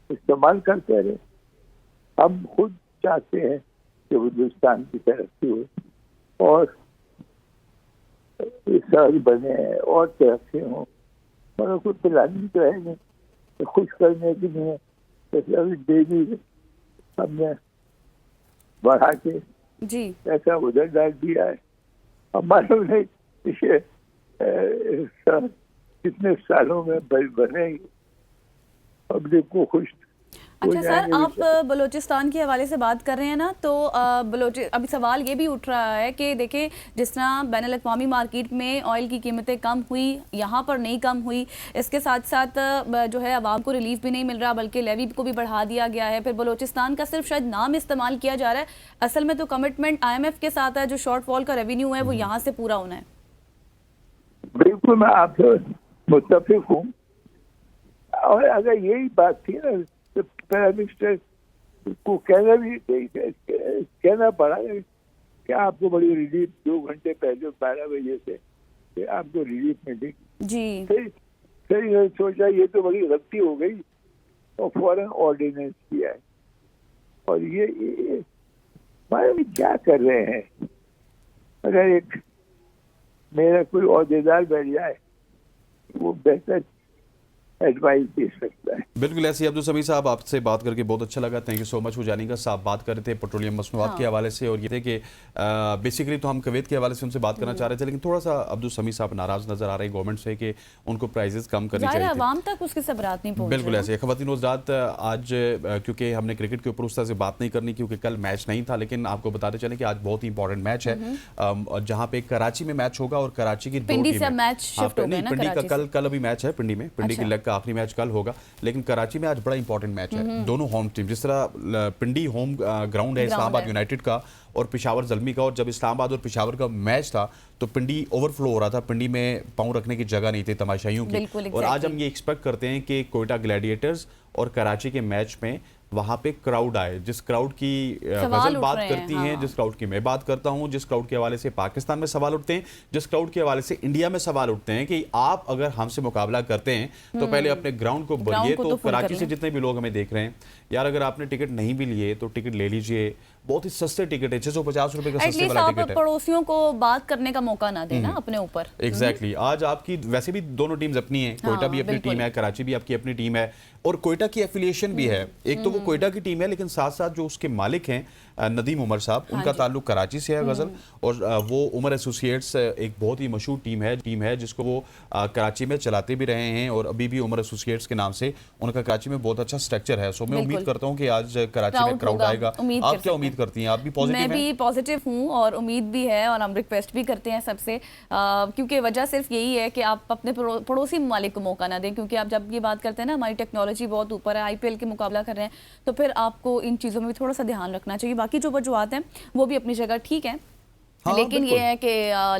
इस्तेमाल करते रहे। हम खुद चाहते हैं कि बलूचिस्तान की तरक्की हो और सड़क बने और तरक्की हो, मगर कुछ प्लानिंग तो है नहीं। तो खुश करने के लिए अभी डेली हमने बढ़ा के जी पैसा उधर डाल दिया है। हमारे ने इसे कितने सालों में बनेगी, पब्लिक को खुश। अच्छा सर, आप बलूचिस्तान के हवाले से बात कर रहे हैं ना, तो अभी सवाल ये भी उठ रहा है कि देखें जिस तरह बैनुल अक़वामी मार्केट में ऑयल की कीमतें कम हुई, यहाँ पर नहीं कम हुई। इसके साथ साथ जो है आवाम को रिलीफ भी नहीं मिल रहा, बल्कि लेवी को भी बढ़ा दिया गया है। फिर बलूचिस्तान का सिर्फ शायद नाम इस्तेमाल किया जा रहा है, असल में तो कमिटमेंट IMF के साथ है। जो शॉर्टफॉल का रेवेन्यू है वो यहाँ से पूरा होना है। बिल्कुल मैं आपसे मुत्तफिक हूँ। और अगर यही बात थी ना तो प्राइम मिनिस्टर को कहना पड़ा कि आपको बड़ी रिलीफ 2 घंटे पहले 12 बजे से कि आपको रिलीफ मिलेगी जी। फिर सोचा ये तो बड़ी गलती हो गई और फौरन ऑर्डिनेंस किया है। और ये हमारे क्या कर रहे हैं? अगर एक मेरा कोई ओहदेदार बैठ जाए वो बेहतर एडवाइस दे सकता है। बिल्कुल ऐसे। अब्दुल समी साहब, आपसे बात करके बहुत अच्छा लगा। Thank you so much. वो जानेगा साहब बात कर रहे थे पेट्रोलियम मसनूआत के हवाले से और ये थे कि बेसिकली तो हम कुवैत के हवाले से उनसे बात करना चाह रहे थे, लेकिन थोड़ा सा अब्दुल समी साहब नाराज नजर आ रहे हैं गवर्नमेंट से कि उनको प्राइजेस कम करनी चाहिए। आवाम तक उसके सबरात नहीं पहुंच रहे। बिल्कुल ऐसे। ख़वातीन हज़रात, आज क्योंकि हमने क्रिकेट के ऊपर उस तरह से बात नहीं करनी क्योंकि कल मैच नहीं था, लेकिन आपको बताते चलें कि आज बहुत ही इंपॉर्टेंट मैच है जहाँ पे कराची में मैच होगा और कराची की पिंडी से मैच शिफ्ट हो गया ना पिंडी कराची का कल अभी मैच है पिंडी में, पिंडी की लेग का आखिरी मैच कल होगा, लेकिन कराची में आज बड़ा इंपॉर्टेंट मैच है। दोनों होम टीम, जिस तरह पिंडी होम ग्राउंड है इस्लामाबाद यूनाइटेड का और पेशावर ज़ल्मी का, और जब इस्लामाबाद और पेशावर का मैच था तो पिंडी ओवरफ्लो हो रहा था, पिंडी में पाँव रखने की जगह नहीं थी तमाशाइयों की। और आज हम ये एक्सपेक्ट करते हैं कि कोयटा ग्लैडिएटर्स और कराची के मैच में वहां पे क्राउड आए, जिस क्राउड की गजल बात करती हैं, जिस क्राउड की मैं बात करता हूं, जिस क्राउड के हवाले से पाकिस्तान में सवाल उठते हैं, जिस क्राउड के हवाले से इंडिया में सवाल उठते हैं कि आप अगर हमसे मुकाबला करते हैं तो पहले अपने ग्राउंड को भरिए। तो कराची से जितने भी लोग हमें देख रहे हैं, यार अगर आपने टिकट नहीं भी लिए तो टिकट ले लीजिए, बहुत ही सस्ते टिकट है, 650 रुपए का सस्ते एटलीस्ट वाला आप टिकट है। पड़ोसियों को बात करने का मौका ना देना अपने ऊपर। एग्जैक्टली आज आपकी वैसे भी दोनों टीम्स अपनी हैं, कोयटा भी अपनी बिल्कुल। टीम है, कराची भी आपकी अपनी टीम है, और कोयटा की एफिलिएशन भी है। एक तो वो कोयटा की टीम है, लेकिन साथ साथ जो उसके मालिक हैं नदीम उमर साहब, उनका ताल्लुक कराची से है गजल, और वो उमर एसोसिएट्स एक बहुत ही मशहूर टीम है जिसको वो कराची में चलाते भी रहे हैं, और अभी भी उमर एसोसिएट्स के नाम से उनका कराची में बहुत अच्छा स्ट्रक्चर है। सो मैं उम्मीद करता हूँ कि आज कराची में क्राउड आएगा। आप क्या उम्मीद करती हैं? आप भी पॉजिटिव हैं? मैं भी पॉजिटिव हूँ और उम्मीद भी है, और हम रिक्वेस्ट भी करते हैं सबसे, क्योंकि वजह सिर्फ यही है कि आप अपने पड़ोसी ममालिक को मौका ना दें, क्योंकि आप जब ये बात करते हैं ना हमारी टेक्नोलॉजी बहुत ऊपर है, आईपीएल के मुकाबला कर रहे हैं, तो फिर आपको इन चीज़ों में भी थोड़ा सा ध्यान रखना चाहिए। बाकी जो वजूहत हैं वो भी अपनी जगह ठीक है, लेकिन ये है कि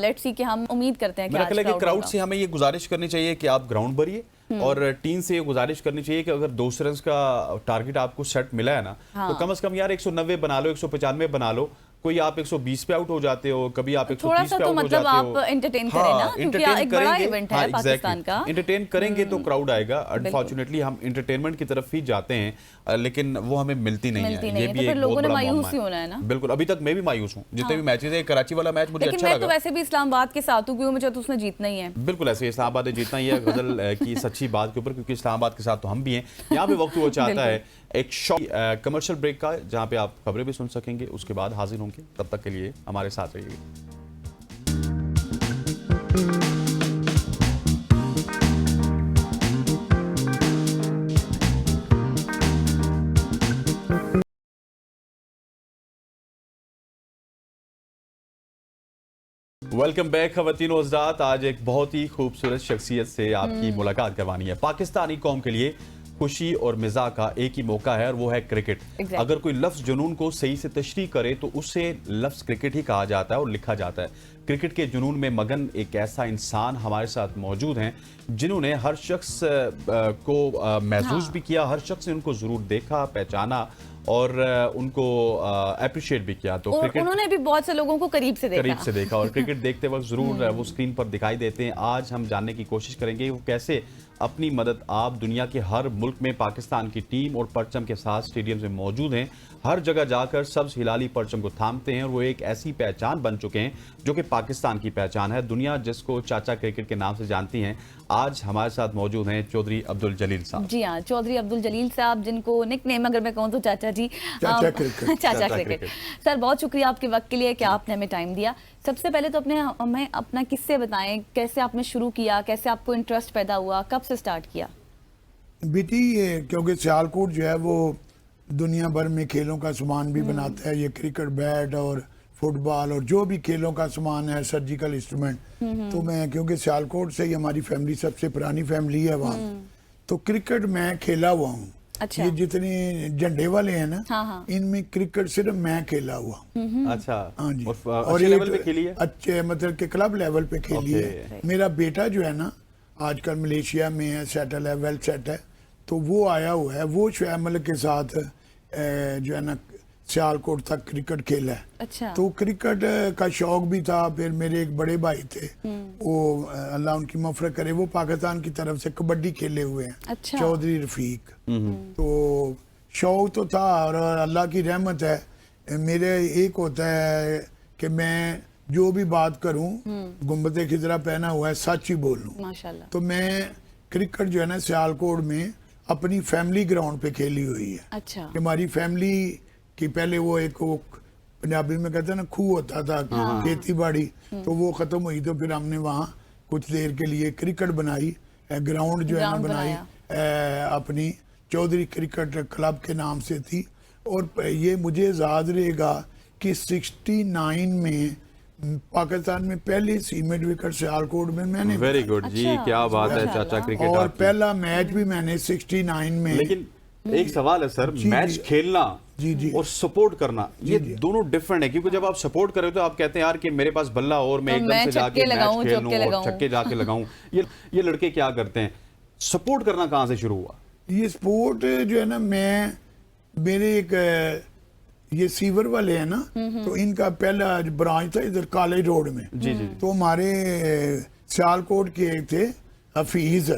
लेट्स सी कि हम उम्मीद करते हैं कि मेरा ख्याल है कि क्राउड होगा। से हमें ये गुजारिश करनी चाहिए कि आप ग्राउंड भरिए, और टीम से ये गुजारिश करनी चाहिए कि अगर 200 रन का टारगेट आपको सेट मिला है ना, तो कम से कम यार 190 बना लो, 195 बना लो। कोई आप 120 पे आउट हो जाते हो, कभी आप 130 पे आउट हो जाते हो। आप एंटरटेन करें ना, क्योंकि एक बड़ा इवेंट है पाकिस्तान का। एंटरटेन करेंगे तो क्राउड आएगा। अनफॉर्चुनेटली हम एंटरटेनमेंट की तरफ ही जाते हैं, लेकिन वो हमें मिलती नहीं है। ये भी एक बहुत बड़ा मायूस ही होना है ना। बिल्कुल, अभी तक मैं भी मायूस हूँ। जितने भी मैचेस है, कराची वाला मैच मुझे अच्छा लगा। लगा। मैं तो वैसे भी इस्लामाबाद के साथ हूँ, क्योंकि मुझे तो उसने जीतना ही है। बिल्कुल ऐसे इस्लामाबाद ने जीतना ही है गजल की सच्ची बात के ऊपर, क्योंकि इस्लामाबाद के साथ तो हम भी हैं। यहाँ पे वक्त वो चाहता है एक शॉर्ट कमर्शियल ब्रेक का, जहाँ पे आप खबरें भी सुन सकेंगे, उसके बाद हाजिर होंगे। तब तक के लिए हमारे साथ रहिए। वेलकम बैक खवातीन और हज़रात। आज एक बहुत ही खूबसूरत शख्सियत से आपकी मुलाकात करवानी है। पाकिस्तानी कौम के लिए खुशी और मिजाह का एक ही मौका है, और वो है क्रिकेट। अगर कोई लफ्ज़ जुनून को सही से तशरीह करे तो उससे लफ्ज़ क्रिकेट ही कहा जाता है और लिखा जाता है। क्रिकेट के जुनून में मगन एक ऐसा इंसान हमारे साथ मौजूद हैं जिन्होंने हर शख्स को महसूस भी किया, हर शख्स ने उनको ज़रूर देखा, पहचाना और उनको अप्रिशिएट भी किया। तो क्रिकेट उन्होंने भी बहुत से लोगों को करीब से देखा और क्रिकेट देखते वक्त जरूर वो स्क्रीन पर दिखाई देते हैं। आज हम जानने की कोशिश करेंगे वो कैसे अपनी मदद आप दुनिया के हर मुल्क में पाकिस्तान की टीम और परचम के साथ स्टेडियम में मौजूद हैं, हर जगह जाकर सब्ज हिलाली परचम को थामते हैं, और वो एक ऐसी पहचान बन चुके हैं जो कि पाकिस्तान की पहचान है, दुनिया जिसको चाचा क्रिकेट के नाम से जानती हैं। आज हमारे साथ मौजूद हैं चौधरी अब्दुल जलील साहब। जी हाँ, चौधरी अब्दुल जलील साहब, जिनको निक नेम अगर मैं कहूँ तो चाचा जी, चाचा क्रिकेट। चाचा क्रिकेट। सर बहुत शुक्रिया आपके वक्त के लिए कि आपने हमें टाइम दिया। सबसे पहले तो हमें अपना किस्से बताएं, कैसे आपने शुरू किया, कैसे आपको इंटरेस्ट पैदा हुआ, कब से स्टार्ट किया? बेटी ये क्योंकि सियालकोट जो है वो दुनिया भर में खेलों का सामान भी बनाता है, ये क्रिकेट बैट और फुटबॉल और जो भी खेलों का सामान है, सर्जिकल इंस्ट्रूमेंट। तो मैं क्योंकि सियालकोट से ही हमारी फैमिली सबसे पुरानी फैमिली है वहाँ, तो क्रिकेट मैं खेला हुआ हूँ। अच्छा। ये जितने झंडे वाले हैं ना, हाँ। इनमें क्रिकेट सिर्फ मैं खेला हुआ। अच्छा। हाँ जी। और अच्छे लेवल पे खेली है? अच्छे मतलब के क्लब लेवल पे खेली है। मेरा बेटा जो है ना आजकल मलेशिया में है, सेटल है, वेल सेट है, तो वो आया हुआ है, वो शुएब मलिक के साथ जो है ना सियालकोट तक क्रिकेट खेला है। अच्छा। तो क्रिकेट का शौक भी था। फिर मेरे एक बड़े भाई थे, वो अल्लाह उनकी मफ़रत करे, वो पाकिस्तान की तरफ से कबड्डी खेले हुए हैं। अच्छा। चौधरी रफीक। तो शौक तो था, और अल्लाह की रहमत है मेरे एक होता है कि मैं जो भी बात करूं गुम्बद खिजरा पहना हुआ है, सच ही बोलूं। माशाल्लाह। तो मैं क्रिकेट जो है ना सियालकोट में अपनी फैमिली ग्राउंड पे खेली हुई है। अच्छा। कि हमारी फैमिली की पहले वो एक वो पंजाबी में कहते हैं ना खूह होता था, खेती बाड़ी, तो वो खत्म हुई, तो फिर हमने वहाँ कुछ देर के लिए क्रिकेट बनाई, ग्राउंड जो है ना बनाई, अपनी चौधरी क्रिकेट क्लब के नाम से थी। और ये मुझे याद रहेगा कि 69 में पाकिस्तान में पहली सीमेंट विकेट सियालकोट में मैंने। वेरी गुड जी, क्या बात है चाचा क्रिकेट। और पहला मैच भी मैंने 69 में। लेकिन एक सवाल है सर, मैच खेलना और सपोर्ट करना, ये दोनों डिफरेंट है। क्योंकि जब आप सपोर्ट कर रहे हो तो आप कहते हैं यार कि मेरे पास बल्ला और मैं एकदम से जाके मैच खेल लूं और छक्के जाके लगाऊं। ये लड़के क्या करते हैं? सपोर्ट करना कहां से शुरू हुआ? ये स्पोर्ट जो है ना, मैं मेरे एक ये सीवर वाले हैं ना, तो इनका पहला ब्रांच था इधर कॉलेज रोड में। जी। तो हमारे सियालकोट के एक थे हफीज,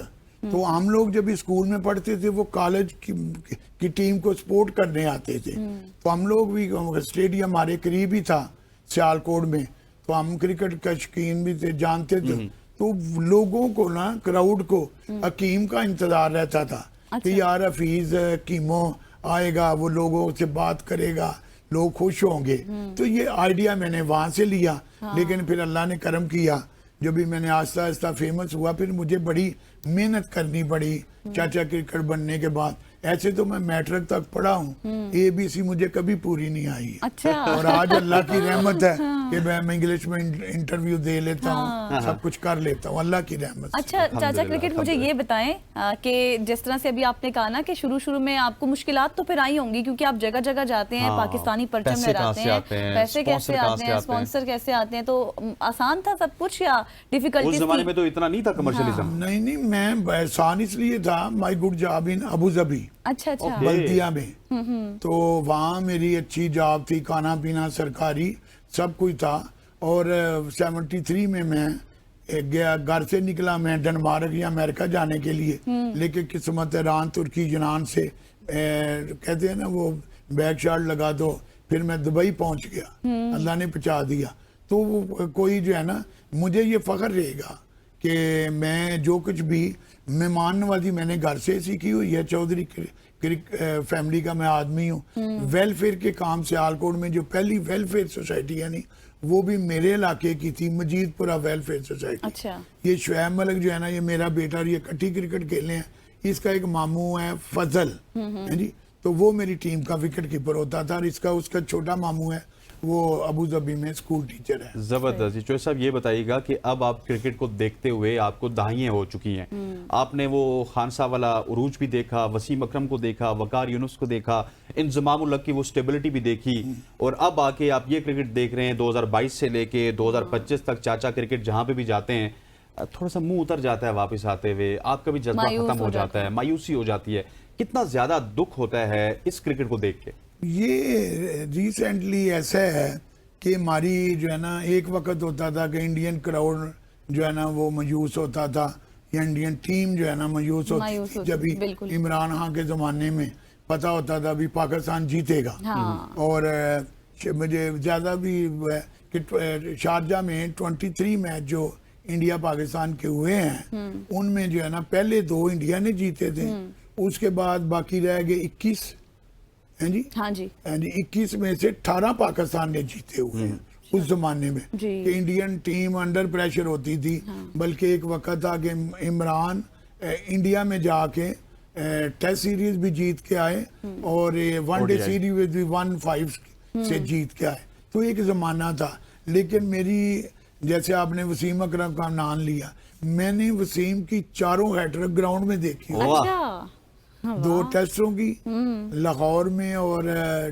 तो हम लोग जब स्कूल में पढ़ते थे वो कॉलेज की टीम को सपोर्ट करने आते थे। तो हम लोग भी, स्टेडियम हमारे करीब ही था सियालकोट में, तो हम क्रिकेट का शौकीन भी थे, जानते थे। तो लोगों को ना, क्राउड को हकीम का इंतजार रहता था कि यार हफीज हकीमो आएगा, वो लोगों से बात करेगा, लोग खुश होंगे। तो ये आइडिया मैंने वहां से लिया। लेकिन फिर अल्लाह ने करम किया, जब भी मैंने आस्ता आस्ता फेमस हुआ, फिर मुझे बड़ी मेहनत करनी पड़ी चाचा क्रिकेट बनने के बाद। ऐसे तो मैं मैट्रिक तक पढ़ा हूँ, ABC मुझे कभी पूरी नहीं आई। अच्छा। और आज अल्लाह की रहमत है कि मैं इंग्लिश में इंटरव्यू दे लेता हूँ, सब कुछ कर लेता हूँ, अल्लाह की रहमत से। अच्छा चाचा क्रिकेट, मुझे ये बताएं कि जिस तरह से अभी आपने कहा ना कि शुरू में आपको मुश्किलात तो फिर आई होंगी, क्योंकि आप जगह जगह जाते हैं, पाकिस्तानी परचम लहराते हैं, पैसे कैसे आते हैं, स्पॉन्सर कैसे आते हैं, तो आसान था सब कुछ या डिफिकल्टीज उस जमाने में तो इतना नहीं था कमर्शियलिज्म। नहीं, मैं आसान इसलिए था, my good job in Abu Dhabi, अच्छा बल्दिया में। तो वहाँ मेरी अच्छी जॉब थी, खाना पीना सरकारी सब कुछ था। और 73 में मैं गया, घर से निकला मैं डेनमार्क या अमेरिका जाने के लिए, लेकिन किस्मत ईरान तुर्की यूनान से कहते हैं ना वो बैग शॉट लगा दो, फिर मैं दुबई पहुंच गया, अल्लाह ने पहुंचा दिया। तो कोई जो है ना, मुझे ये फख्र रहेगा कि मैं जो कुछ भी मेहमान नवाजी मैंने घर से सीखी हुई है। चौधरी फैमिली का मैं आदमी हूँ। वेलफेयर के काम सियालकोट में जो पहली वेलफेयर सोसाइटी है, वो भी मेरे इलाके की थी, मजीदपुरा वेलफेयर सोसाइटी। अच्छा। ये शुएब मलिक जो है ना, ये मेरा बेटा, ये इकट्ठी क्रिकेट खेलने हैं। इसका एक मामू है फजल, है जी, तो वो मेरी टीम का विकेट कीपर होता था। और इसका उसका छोटा मामू है, वो अबू धाबी में स्कूल टीचर है। जबरदस्त जी। चौधरी साहब ये बताइएगा कि अब आप क्रिकेट को देखते हुए आपको दाहियां हो चुकी हैं, आपने वो खानसा वाला उरूज भी देखा, वसीम अकरम को देखा, वकार यूनुस को देखा, इंजमाम उल हक की वो स्टेबिलिटी भी देखी, और अब आके आप ये क्रिकेट देख रहे हैं 2022 से लेके 2025 तक। चाचा क्रिकेट जहां पे भी जाते हैं थोड़ा सा मुंह उतर जाता है वापस आते हुए, आपका भी जज्बा खत्म हो जाता है, मायूसी हो जाती है। कितना ज्यादा दुख होता है इस क्रिकेट को देख के? ये रिसेंटली ऐसा है कि हमारी जो है ना, एक वक्त होता था कि इंडियन क्राउड जो है ना वो मायूस होता था, या इंडियन टीम जो है ना मायूस होती थी। जब भी इमरान खान के जमाने में पता होता था भी पाकिस्तान जीतेगा। और मुझे ज्यादा भी कि शारजा में 23 मैच जो इंडिया पाकिस्तान के हुए हैं, उनमें जो है ना पहले 2 इंडिया ने जीते थे, उसके बाद बाकी रह गए 21 हैं जी। हाँ जी। 21 में से 18 पाकिस्तान ने जीते हुए हैं उस जमाने में। कि इंडियन टीम अंडर प्रेशर होती थी। बल्कि एक वक्त था कि इमरान इंडिया में जाके टेस्ट सीरीज भी जीत के आए, और वनडे सीरीज भी 1-5 से जीत के आए। तो एक जमाना था। लेकिन मेरी, जैसे आपने वसीम अकरम का नाम लिया, मैंने वसीम की 4 हैट्रिक ग्राउंड में देखी। अच्छा। 2 टेस्टों की लाहौर में और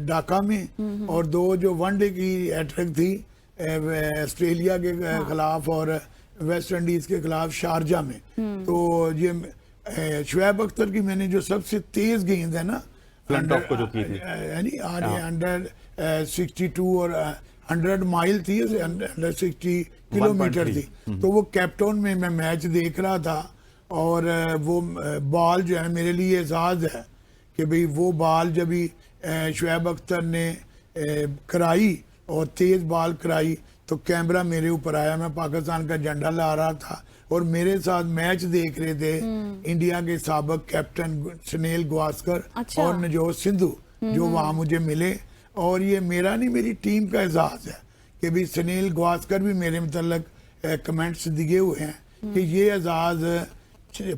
ढाका में, और 2 जो वनडे की हैट्रिक थी ऑस्ट्रेलिया के खिलाफ और वेस्ट इंडीज के खिलाफ शारजा में। तो ये शुएब अख्तर की मैंने जो सबसे तेज गेंद है ना, फ्लंटॉप को जो की थी, अंडर 62 और 100 माइल थी, अंडर 60 किलोमीटर थी। तो वो कैप्टन में मैं मैच देख रहा था, और वो बॉल जो है मेरे लिए एजाज है कि भाई वो बॉल जब भी शुएब अख्तर ने कराई और तेज बॉल कराई, तो कैमरा मेरे ऊपर आया, मैं पाकिस्तान का झंडा ला रहा था, और मेरे साथ मैच देख रहे थे इंडिया के साबिक कैप्टन सुनील गावस्कर और नवजोत सिद्धू, जो वहां मुझे मिले। और ये मेरा नहीं, मेरी टीम का एजाज है कि भाई सुनील गावस्कर भी मेरे मतलब कमेंट्स दिए हुए हैं कि ये एजाज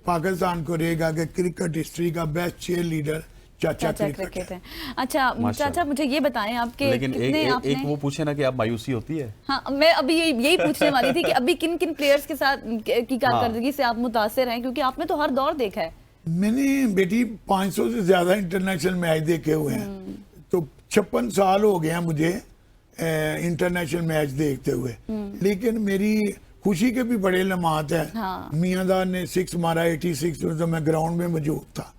पाकिस्तान को रहेगा कि क्रिकेट हिस्ट्री का बेस्ट चीयर लीडर चाचा क्रिकेट है। अच्छा चाचा, मुझे ये बताएं आपके, लेकिन एक वो पूछे ना कि आप मायूसी होती है। हाँ, मैं अभी यही पूछने वाली थी कि अभी किन किन प्लेयर्स के साथ की कारकर्दगी से आप मुतासिर हैं, क्योंकि आपने तो हर दौर देखा है। मैंने बेटी 500 से ज्यादा इंटरनेशनल मैच देखे हुए हैं। तो 56 साल हो गए हैं मुझे इंटरनेशनल मैच देखते हुए। लेकिन मेरी खुशी के भी बड़े लम्हात है। मियांदार ने 6 मारा 86 में, तो मैं ग्राउंड में मौजूद था,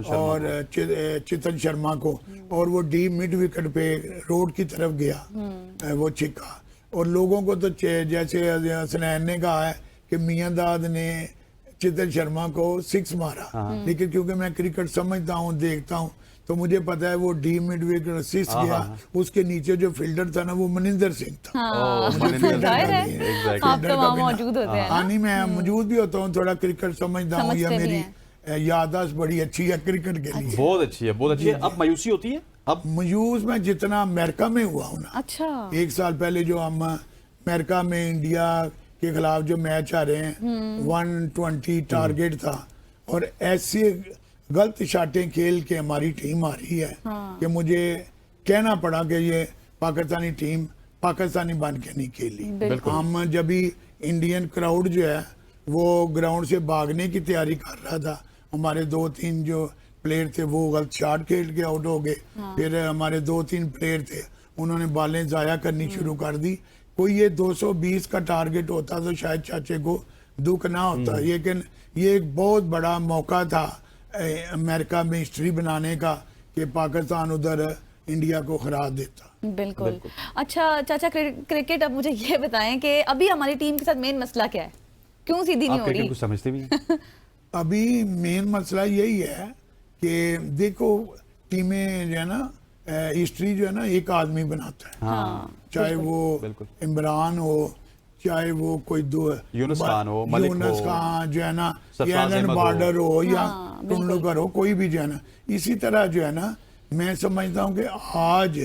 और चेतन शर्मा को, और वो डीप मिड विकेट पे रोड की तरफ गया वो छिक्का। और लोगों को तो जैसे हसनैन ने कहा है कि मियांदाद ने चेतन शर्मा को 6 मारा, लेकिन क्योंकि मैं क्रिकेट समझता हूँ, देखता हूँ, तो मुझे पता है वो डी मिड विकेट असिस्ट गया, उसके नीचे जो फील्डर था ना वो मनिंदर सिंह था। हाँ, मुझे फील्डर जाहिर का है, भी Exactly. आप फील्डर तो का वहाँ भी ना- मौजूद होते हैं हाँ, नहीं मैं मौजूद भी होता हूँ, थोड़ा क्रिकेट समझता हूँ, या समझते भी मेरी याददाश्त बड़ी अच्छी है क्रिकेट के लिए। बहुत अच्छी है, बहुत अच्छी है। अब मायूसी होती है अब? मयूज में जितना अमेरिका में हुआ हूँ ना, अच्छा 1 साल पहले जो हम अमेरिका में इंडिया के खिलाफ जो मैच आ रहे हैं, 120 टारगेट था, और ऐसे गलत शाटें खेल के हमारी टीम आ रही है कि मुझे कहना पड़ा कि ये पाकिस्तानी टीम पाकिस्तानी बन के नहीं खेली। हम जब भी इंडियन क्राउड जो है वो ग्राउंड से भागने की तैयारी कर रहा था, हमारे 2-3 जो प्लेयर थे वो गलत शॉट खेल के आउट हो गए। फिर हमारे 2-3 प्लेयर थे, उन्होंने बालें जाया करनी शुरू कर दी। कोई ये 220 का टारगेट होता तो शायद चाचे को दुख ना होता, लेकिन ये एक बहुत बड़ा मौका था अमेरिका में हिस्ट्री बनाने का कि पाकिस्तान उधर इंडिया को हरा देता। बिल्कुल। अच्छा चाचा, क्रिकेट अब मुझे ये बताएं कि अभी हमारी टीम के साथ मेन मसला क्या है, क्यों सीधी नहीं आप हो क्रिकेट रही? को समझते भी हैं? अभी मेन मसला यही है कि देखो टीमें जो है ना, हिस्ट्री जो है ना एक आदमी बनाता है, हाँ, चाहे वो बिल्कुल। इमरान हो, चाहे वो कोई यूनुस खान हो, मलिक यूनुस हो, खान जो है ना, सरफराज एलन अहमद हो। बॉर्डर हो या हाँ, टुंडुकर हो, कोई भी जो है ना, इसी तरह जो है ना, मैं समझता हूँ कि आज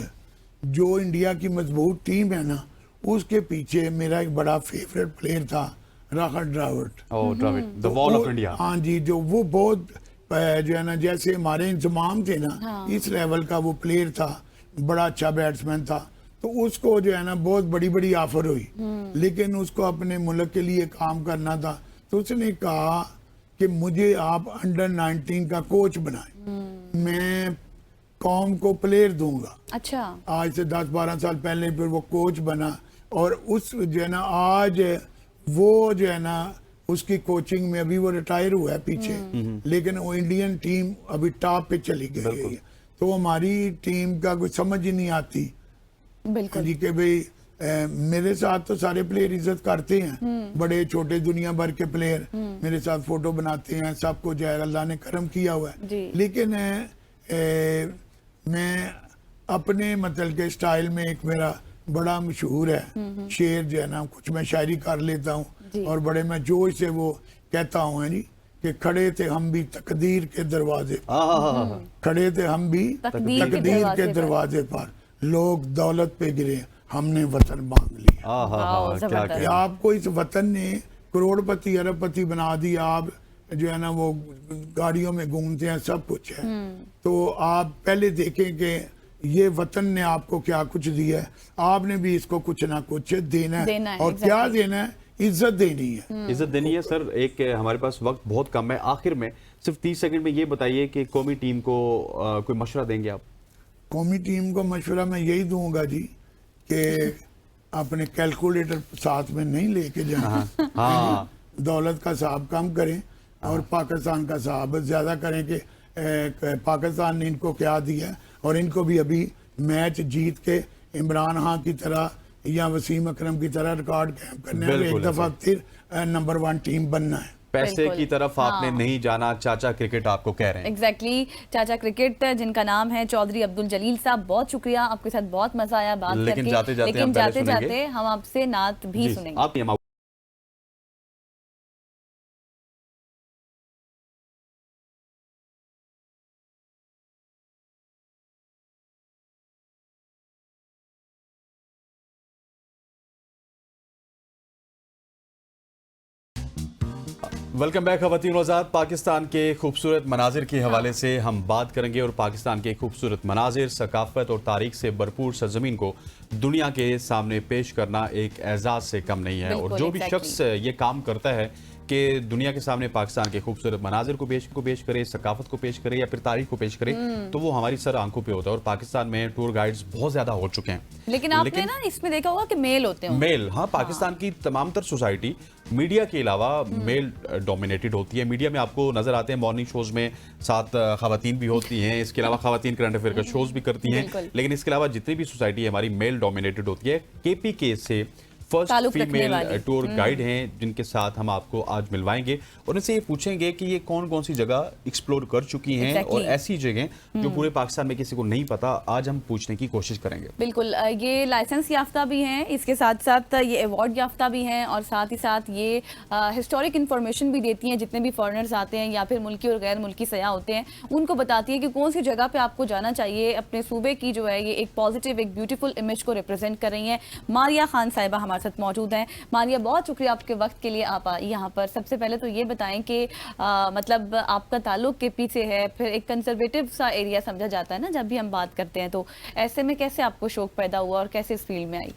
जो इंडिया की मजबूत टीम है ना, उसके पीछे मेरा एक बड़ा फेवरेट प्लेयर था, Rahul Dravid. Oh Dravid, the wall of India. हाँ जी, जो वो बहुत जो है ना, जैसे हमारे इंतजाम थे ना, इस लेवल का वो प्लेयर था, बड़ा अच्छा बैट्समैन था, तो उसको जो है ना बहुत बड़ी बड़ी ऑफर हुई, लेकिन उसको अपने मुल्क के लिए काम करना था, तो उसने कहा कि मुझे आप अंडर 19 का कोच बनाए, मैं कौम को प्लेयर दूंगा। अच्छा, आज से 10-12 साल पहले फिर वो कोच बना, और उस जो है ना आज वो जो है ना उसकी कोचिंग में, अभी वो रिटायर हुआ है पीछे, लेकिन वो इंडियन टीम अभी टॉप पे चली गई है। तो हमारी टीम का कुछ समझ ही नहीं आती बिल्कुल। जी कि भाई मेरे साथ तो सारे प्लेयर इज्जत करते हैं, बड़े छोटे दुनिया भर के प्लेयर मेरे साथ फोटो बनाते हैं, सबको जो है अल्लाह ने करम किया हुआ जी। है, लेकिन मैं अपने मतलब के स्टाइल में एक मेरा बड़ा मशहूर है शेर जो है ना, कुछ मैं शायरी कर लेता हूँ, और बड़े मैं जोश से वो कहता हूँ है जी, कि खड़े थे हम भी तकदीर के दरवाजे पर, खड़े थे हम भी तकदीर के तकदीर के दरवाजे पर, लोग दौलत पे गिरे, हमने वतन मांग लिया। वाह, क्या जबरदस्त। क्या आपको इस वतन ने करोड़पति अरबपति बना दिया, आप जो है ना वो गाड़ियों में घूमते हैं, सब कुछ है, तो आप पहले देखें कि ये वतन ने आपको क्या कुछ दिया है, आपने भी इसको कुछ ना कुछ देना है, और क्या देना है, इज्जत देनी है। इज्जत देनी है। सर एक हमारे पास वक्त बहुत कम है, आखिर में सिर्फ 30 सेकंड में ये बताइए कि कौमी टीम को कोई मशवरा देंगे आप? कौमी टीम को मशवरा मैं यही दूंगा जी कि अपने कैलकुलेटर साथ में नहीं लेके जाना, हाँ दौलत का हिसाब कम करें और पाकिस्तान का हिसाब ज्यादा करें कि पाकिस्तान ने इनको क्या दिया, और इनको भी अभी मैच जीत के इमरान खान की तरह या वसीम अकरम की तरह रिकॉर्ड कायम करना है, एक दफा फिर नंबर 1 टीम बनना है। पैसे बिल्कुल। की तरफ आपने नहीं जाना, चाचा क्रिकेट आपको कह रहे हैं। एग्जैक्टली चाचा क्रिकेट, जिनका नाम है चौधरी अब्दुल जलील साहब, बहुत शुक्रिया, आपके साथ बहुत मजा आया बात लेकिन करके। जाते-जाते लेकिन हम पहले जाते सुनेंगे। जाते हम आपसे नात भी जी, सुनेंगे। आप ये वेलकम बैक खवातीन आज़ाद। पाकिस्तान के खूबसूरत मनाजिर के हवाले से हम बात करेंगे, और पाकिस्तान के खूबसूरत मनाजिर, सकाफत और तारीख से भरपूर सरजमीन को दुनिया के सामने पेश करना एक एजाज से कम नहीं है। और जो भी शख्स ये काम करता है कि दुनिया के सामने पाकिस्तान के खूबसूरत मनाजिर को पेश करे, सकाफत को पेश करे या फिर तारीख को पेश करे, तो वो हमारी सर आंखों पे होता है। और पाकिस्तान में टूर गाइड्स बहुत ज्यादा हो चुके हैं, लेकिन आपने ना इसमें देखा होगा कि मेल होते हैं। मेल, हाँ, पाकिस्तान की तमाम तर सोसाइटी मीडिया के अलावा मेल डोमिनेटेड होती है। मीडिया में आपको नजर आते हैं मॉर्निंग शोज में 7 खवातीन भी होती हैं, इसके अलावा खवातीन करंट अफेयर का शोज भी करती हैं, लेकिन इसके अलावा जितनी भी सोसाइटी है हमारी मेल डोमिनेटेड होती है। KPK से फर्स्ट ताल्लुक रखने फीमेल वाली। टूर गाइड हैं जिनके साथ हम आपको आज मिलवाएंगे और उनसे ये पूछेंगे कि ये कौन कौन सी जगह एक्सप्लोर कर चुकी हैं Exactly. और ऐसी जगह जो पूरे पाकिस्तान में किसी को नहीं पता, आज हम पूछने की कोशिश करेंगे। बिल्कुल, ये लाइसेंस याफ्ता भी हैं, इसके साथ साथ ये अवार्ड याफ्ता भी हैं और साथ ही साथ ये हिस्टोरिक इन्फॉर्मेशन भी देती हैं। जितने भी फॉरेनर्स आते हैं या फिर मुल्की और गैर मुल्की सयाह होते हैं उनको बताती है कि कौन सी जगह पे आपको जाना चाहिए। अपने सूबे की जो है ये एक पॉजिटिव, एक ब्यूटीफुल इमेज को रिप्रेजेंट कर रही हैं। मारिया खान साहिबा हमारे साथ मौजूद हैं। मारिया, बहुत शुक्रिया आपके वक्त के लिए, आप आई यहाँ पर। सबसे पहले तो ये बताएं कि मतलब आपका ताल्लुक के पीछे है, फिर एक कंजर्वेटिव सा एरिया समझा जाता है ना जब भी हम बात करते हैं, तो ऐसे में कैसे आपको शौक पैदा हुआ और कैसे इस फील्ड में आई?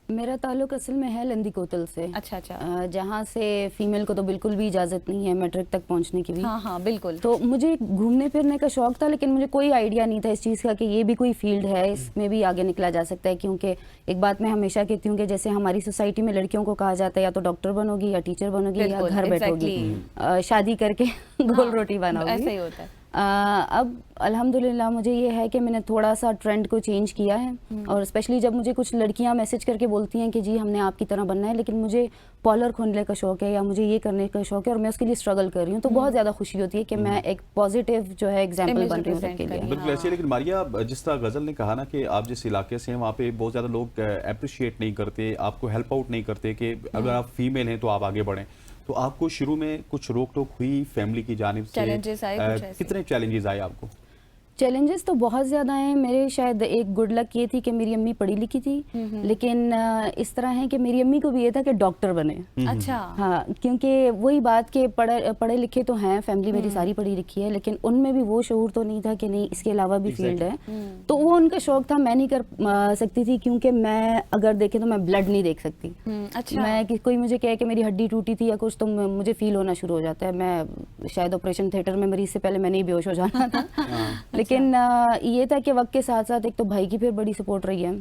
मेरा ताल्लुक असल में है लंदी कोतल से। अच्छा। जहाँ से फीमेल को तो बिल्कुल भी इजाज़त नहीं है मैट्रिक तक पहुँचने की भी। हाँ बिल्कुल। तो मुझे घूमने फिरने का शौक था, लेकिन मुझे कोई आइडिया नहीं था इस चीज़ का कि ये भी कोई फील्ड है, इसमें भी आगे निकला जा सकता है। क्योंकि एक बात मैं हमेशा कहती हूँ कि जैसे हमारी सोसाइटी में लड़कियों को कहा जाता है या तो डॉक्टर बनोगी या टीचर बनोगी या बिल्कुल, घर बैठोगी, शादी करके गोल रोटी बनाओगी। ऐसा ही होता है। अब अल्हम्दुलिल्लाह मुझे ये है कि मैंने थोड़ा सा ट्रेंड को चेंज किया है और स्पेशली जब मुझे कुछ लड़कियां मैसेज करके बोलती हैं कि जी हमने आपकी तरह बनना है, लेकिन मुझे पॉलर खोलने का शौक है या मुझे ये करने का शौक है और मैं उसके लिए स्ट्रगल कर रही हूँ, तो बहुत ज़्यादा खुशी होती है कि मैं एक पॉजिटिव जो है एग्जाम्पल बन रही हूँ सबके लिए। बिल्कुल ऐसे। लेकिन मारिया, जिस तरह गजल ने कहा ना कि आप जिस इलाके से हैं वहाँ पे बहुत ज़्यादा लोग अप्रिशिएट नहीं करते, आपको हेल्प आउट नहीं करते कि अगर आप फीमेल हैं तो आप आगे बढ़ें, तो आपको शुरू में कुछ रोक टोक हुई फैमिली की जानिब से? चैलेंजेस आए कुछ ऐसे? कितने चैलेंजेस आए आपको? चैलेंजेस तो बहुत ज़्यादा हैं। मेरे शायद एक गुड लक ये थी कि मेरी अम्मी पढ़ी लिखी थी, लेकिन इस तरह है कि मेरी अम्मी को भी ये था कि डॉक्टर बने। अच्छा। हाँ, क्योंकि वही बात कि पढ़े लिखे तो हैं, फैमिली मेरी सारी पढ़ी लिखी है, लेकिन उनमें भी वो शऊर तो नहीं था कि नहीं इसके अलावा भी फील्ड है। तो वो उनका शौक था, मैं नहीं कर सकती थी क्योंकि मैं अगर देखें तो मैं ब्लड नहीं देख सकती। अच्छा। मैं कोई मुझे कहे कि मेरी हड्डी टूटी थी या कुछ, तो मुझे फील होना शुरू हो जाता है। मैं शायद ऑपरेशन थिएटर में मरीज से पहले मैंने ही बेहोश हो जाना था। लेकिन ये था कि वक्त के साथ साथ एक तो भाई की फिर बड़ी सपोर्ट रही है,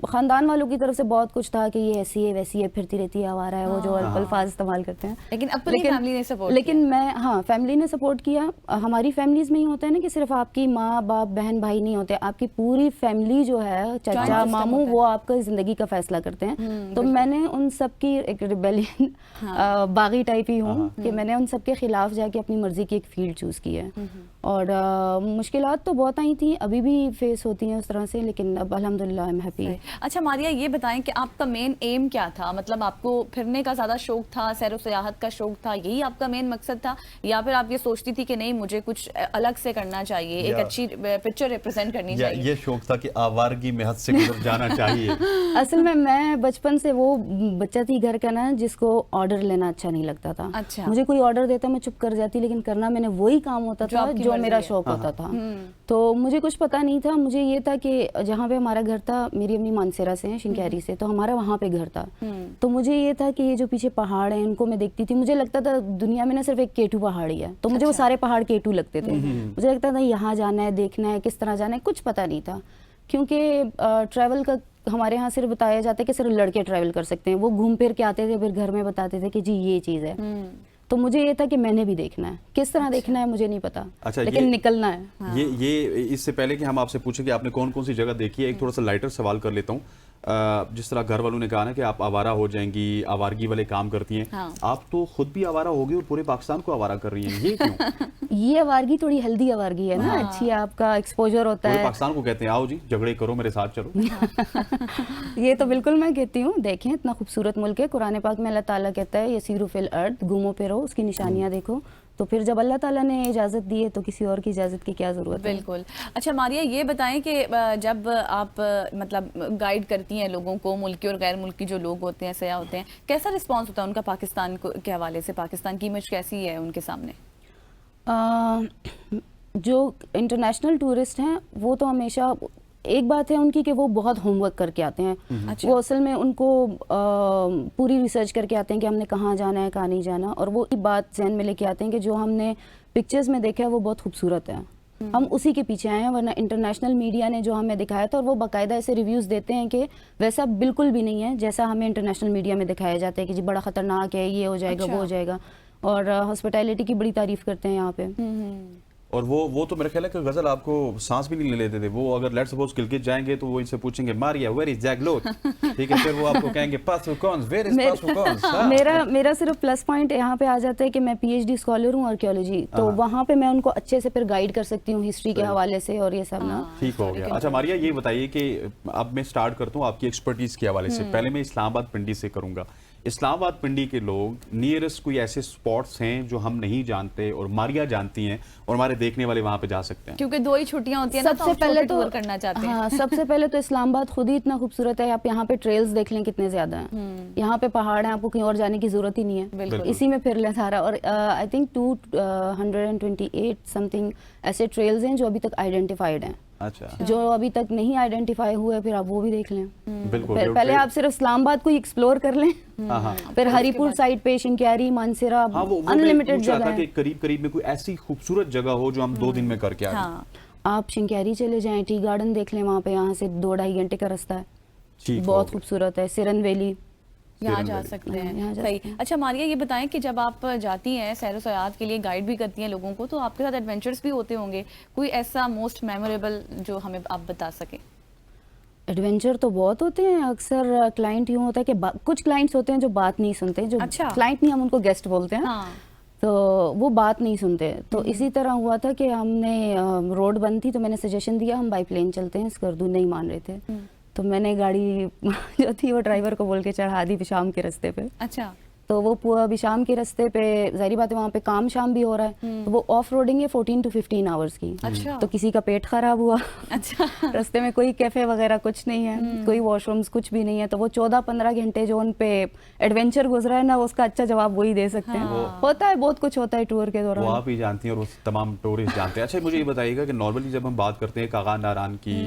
खानदान वालों की तरफ से बहुत कुछ था कि ये ऐसी है वैसी है, फिरती रहती है, आवारा है, वो जो अल्फाज इस्तेमाल करते हैं। लेकिन अपनी फैमिली ने सपोर्ट लेकिन मैं, हाँ, फैमिली ने सपोर्ट किया। हमारी फैमिलीज में ही होता है ना कि सिर्फ आपकी माँ बाप बहन भाई नहीं होते, आपकी पूरी फैमिली जो है, चाचा मामू, वो आपका जिंदगी का फैसला करते हैं। तो मैंने उन सब की एक रिबेलियन बागी टाइप ही हूँ कि मैंने उन सब के खिलाफ जाके अपनी मर्जी की एक फील्ड चूज की है। और मुश्किलात तो बहुत आई थी, अभी भी फेस होती हैं उस तरह से, लेकिन अब अल्हम्दुलिल्लाह आई एम हैप्पी। अच्छा मारिया, ये बताएं कि आपका मेन एम क्या था? मतलब आपको फिरने का ज्यादा शौक था, सैर सयाहत का शौक था, यही आपका मेन मकसद था, या फिर आप ये सोचती थी कि नहीं मुझे कुछ अलग से करना चाहिए, एक अच्छी पिक्चर रिप्रेजेंट करनी चाहिए? ये शौक था कि आवारगी में हद से गुजर जाना चाहिए? असल में मैं बचपन से वो बच्चा थी घर का ना जिसको ऑर्डर लेना अच्छा नहीं लगता था। अच्छा। मुझे कोई ऑर्डर देता मैं चुप कर जाती, लेकिन करना मैंने वही काम होता था जो मेरा शौक होता था। तो मुझे कुछ पता नहीं था, मुझे ये था कि जहाँ पे हमारा घर था, मेरी अम्मी मानसेरा से हैं, शिनकैरी से, तो हमारा वहाँ पे घर था। तो मुझे ये था कि ये जो पीछे पहाड़ हैं उनको मैं देखती थी, मुझे लगता था दुनिया में ना सिर्फ एक केटू पहाड़ ही है, तो मुझे वो सारे पहाड़ केटू लगते थे। मुझे लगता था यहाँ जाना है, देखना है, किस तरह जाना है, कुछ पता नहीं था। क्योंकि ट्रैवल का हमारे यहाँ सिर्फ बताया जाता है कि सिर्फ लड़के ट्रैवल कर सकते हैं, वो घूम फिर के आते थे, फिर घर में बताते थे कि जी ये चीज़ है। तो मुझे ये था कि मैंने भी देखना है, किस तरह देखना है मुझे नहीं पता, लेकिन निकलना है। हाँ। ये इससे पहले कि हम आपसे पूछें कि आपने कौन कौन सी जगह देखी है, एक थोड़ा सा लाइटर सवाल कर लेता हूँ। जिस तरह घर वालों ने कहा ना कि आप आवारा हो जाएंगी, आवारगी वाले काम करती हैं, हाँ। आप तो खुद भी आवारा होगी और पूरे पाकिस्तान को आवारा कर रही हैं, ये क्यों? ये आवारगी थोड़ी हेल्दी आवारगी है ना, अच्छी आपका एक्सपोजर होता पूरे है। पाकिस्तान को कहते हैं आओ जी झगड़े करो मेरे साथ चलो। ये तो बिल्कुल मैं कहती हूँ, देखें इतना खूबसूरत मुल्क है, कुरान पाक में अल्लाह ताला कहता है यसीरु फिल अर्द, घूमो फिरो, उसकी निशानियाँ देखो। तो फिर जब अल्लाह ताला ने इजाज़त दी है तो किसी और की इजाज़त की क्या ज़रूरत है? बिल्कुल। अच्छा मारिया, ये बताएं कि जब आप मतलब गाइड करती हैं लोगों को, मुल्की और गैर मुल्की जो लोग होते हैं, सयाह होते हैं, कैसा रिस्पांस होता है उनका पाकिस्तान के हवाले से? पाकिस्तान की इमेज कैसी है उनके सामने? जो इंटरनेशनल टूरिस्ट हैं वो तो हमेशा, एक बात है उनकी कि वो बहुत होमवर्क करके आते हैं। अच्छा। वो असल में उनको पूरी रिसर्च करके आते हैं कि हमने कहाँ जाना है, कहाँ नहीं जाना, और वो बात जहन में लेके आते हैं कि जो हमने पिक्चर्स में देखा है वो बहुत खूबसूरत है, हम उसी के पीछे आए हैं। वरना इंटरनेशनल मीडिया ने जो हमें दिखाया था, और वो बाकायदा ऐसे रिव्यूज़ देते हैं कि वैसा बिल्कुल भी नहीं है जैसा हमें इंटरनेशनल मीडिया में दिखाया जाता है कि जी बड़ा ख़तरनाक है, ये हो जाएगा, अच्छा। वो हो जाएगा, और हॉस्पिटैलिटी की बड़ी तारीफ़ करते हैं यहाँ पे। और वो तो मेरे ख्याल है कि गजल आपको सांस भी नहीं लेते थे। वो अगर लेट्स सपोज गिलगित जाएंगे तो वो इनसे पूछेंगे मारिया वेयर इज जैगलोट, ठीक है, फिर वो आपको कहेंगे पासो कॉन्स, वेयर इज पासो कॉन्स। मेरा सिर्फ प्लस पॉइंट यहाँ पे आ जाता है कि मैं पीएचडी स्कॉलर हूँ आर्कियोलॉजी, तो वहाँ पे मैं उनको अच्छे से फिर गाइड कर सकती हूँ हिस्ट्री के हवाले से और ये सब ना। ठीक हो गया। अच्छा मारिया, ये बताइए कि अब मैं स्टार्ट करता हूँ आपकी एक्सपर्टीज के हवाले से। पहले मैं इस्लामाबाद पिंडी से करूंगा। इस्लामाबाद पिंडी के लोग नियरेस्ट कोई ऐसे स्पॉट्स हैं जो हम नहीं जानते और मारिया जानती हैं और हमारे देखने वाले वहां पे जा सकते हैं? क्योंकि 2 ही छुट्टियां होती है ना, तो सबसे पहले तो टूर करना चाहते हैं। हाँ, सबसे पहले तो इस्लामाबाद खुद ही इतना खूबसूरत है। आप यहाँ पे ट्रेल्स देख लें कितने ज्यादा हैं, यहाँ पे पहाड़ हैं, आपको कहीं और जाने की जरूरत ही नहीं है, इसी में फिर लें सारा। और आई थिंक 228 समथिंग ऐसे ट्रेल्स हैं जो अभी तक आइडेंटिफाइड हैं। अच्छा, जो अभी तक नहीं आइडेंटिफाई हुए फिर आप वो भी देख लें। बिल्कुल। पहले आप सिर्फ इस्लामाबाद को ही एक्सप्लोर कर लें, हाँ, फिर हरीपुर साइड पे शिनक्यारी, मानसेरा, हाँ, वो अनलिमिटेड जगह है। कि करीब में कोई ऐसी खूबसूरत जगह हो जो हम 2 दिन में करके आ हाँ, आप शिनक्यारी चले जाएं, टी गार्डन देख लें, वहाँ पे यहाँ से 2-2.5 घंटे का रास्ता है, ठीक बहुत खूबसूरत है। सिरन वैली यहाँ जा सकते हैं। यहाँ जा सही। अच्छा मारिया, ये बताएं कि जब आप जाती हैं सैर सयाहत के लिए, गाइड भी करती हैं लोगों को, तो आपके साथ एडवेंचर्स भी होते होंगे, कोई ऐसा मोस्ट मेमोरेबल जो हमें आप बता सकें? एडवेंचर तो बहुत होते हैं। अक्सर क्लाइंट यूँ होता है कि कुछ क्लाइंट्स होते हैं जो बात नहीं सुनते, जो अच्छा। क्लाइंट नहीं, हम उनको गेस्ट बोलते हैं। हाँ। तो वो बात नहीं सुनते। तो इसी तरह हुआ था कि हमने रोड बंद थी तो मैंने सजेशन दिया हम बाई प्लेन चलते हैं, स्कर्दू नहीं मान रहे थे, तो मैंने गाड़ी जो थी वो ड्राइवर को बोल के चढ़ा दी शाम के रास्ते पे। अच्छा। तो वो पूरा अभी शाम के रास्ते पे, जाहिर बात है वहाँ पे काम शाम भी हो रहा है, तो वो ऑफ रोडिंग है 14 to 15 आवर्स की। अच्छा। तो किसी का पेट खराब हुआ, अच्छा। रास्ते में कोई कैफे वगैरह कुछ नहीं है, कोई वॉशरूम्स कुछ भी नहीं है, तो वो 14-15 घंटे जो उन पे एडवेंचर गुजरा है ना, उसका अच्छा जवाब वही दे सकते हैं। होता है, बहुत कुछ होता है टूर के वो दौरान। आप ही जानती हैं और वो तमाम टूरिस्ट जानते हैं। अच्छा मुझे ये बताइएगा कि नॉर्मली जब हम बात करते हैं कागा नारान की,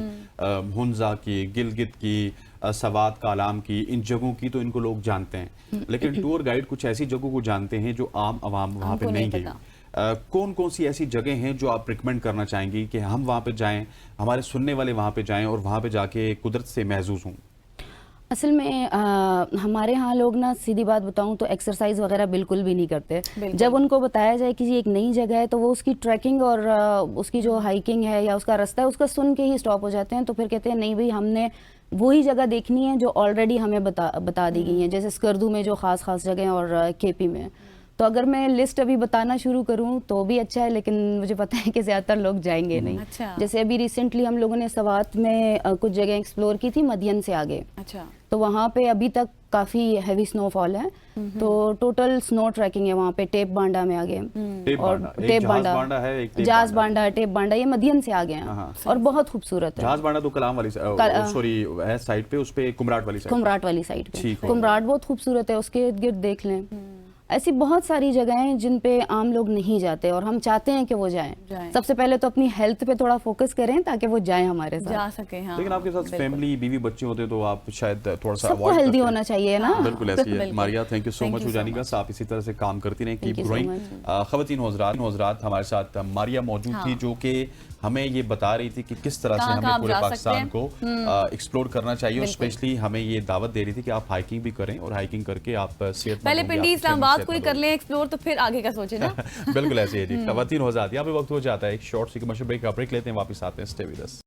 हुंजा की, गिलगित की, सवात कालाम की, इन जगहों की तो इनको लोग जानते हैं, लेकिन टूर गाइड कुछ ऐसी जगहों को जानते हैं जो आम आवाम वहाँ पे नहीं गई। कौन कौन सी ऐसी जगह हैं जो आप रिकमेंड करना चाहेंगी कि हम वहाँ पे जाएं, हमारे सुनने वाले वहाँ पे जाएं और वहाँ पे जाके कुदरत से महसूस हों? असल में हमारे यहाँ लोग ना, सीधी बात बताऊं तो एक्सरसाइज वगैरह बिल्कुल भी नहीं करते। जब उनको बताया जाए कि जी एक नई जगह है, तो वो उसकी ट्रैकिंग और उसकी जो हाइकिंग है या उसका रास्ता है उसका सुन के ही स्टॉप हो जाते हैं। तो फिर कहते हैं नहीं भाई, हमने वही जगह देखनी है जो ऑलरेडी हमें बता दी गई है, जैसे स्कर्दू में जो खास जगह और केपी में। तो अगर मैं लिस्ट अभी बताना शुरू करूं तो भी अच्छा है, लेकिन मुझे पता है कि ज़्यादातर लोग जाएंगे नहीं। अच्छा। जैसे अभी रिसेंटली हम लोगों ने सवात में कुछ जगह एक्सप्लोर की थी, मदियन से आगे। अच्छा। तो वहाँ पे अभी तक काफ़ी हैवी स्नोफॉल है, तो टोटल स्नो ट्रैकिंग है वहाँ पे टेप बांडा में आगे, और टेप बांडा है, जाज बांडा, टेप बांडा, ये मदियन से आगे हैं और बहुत खूबसूरत है। जहाज बांडा तो कलाम वाली सॉरी है साइड पे, उस पे कुमराट वाली साइड पे कुमराट बहुत खूबसूरत है, उसके इर्द गिर्द देख लें। ऐसी बहुत सारी जगह हैं जिन पे आम लोग नहीं जाते और हम चाहते हैं कि वो जाएं। सबसे पहले तो अपनी हेल्थ पे थोड़ा फोकस करें ताकि वो जाएं हमारे साथ, जा सके। हाँ। लेकिन आपके साथ फैमिली, बीवी बच्चे होते तो आप शायद थोड़ा सा सबको हेल्दी होना चाहिए ना। बिल्कुल ऐसी है। Maria, thank you so much जानिएगा, आप इसी तरह से काम करती रहें, कीप ग्रोइंग। खवातीन हज़रात, हमारे साथ मारिया मौजूद थी जो कि हमें ये बता रही थी कि किस तरह से हमें पूरे पाकिस्तान को एक्सप्लोर करना चाहिए, और स्पेशली हमें ये दावत दे रही थी कि आप हाइकिंग भी करें और हाइकिंग करके आप सेहतमंद पहले पिंडी इस्लामाबाद को ही कर लें एक्सप्लोर, तो फिर आगे का सोचें ना। बिल्कुल ऐसे है जी। खवातीन हो जाती है। यहाँ पे वक्त हो जाता है एक शॉर्ट सी कमर्शियल ब्रेक का, ब्रेक लेते हैं, वापस आते हैं। Stay with us.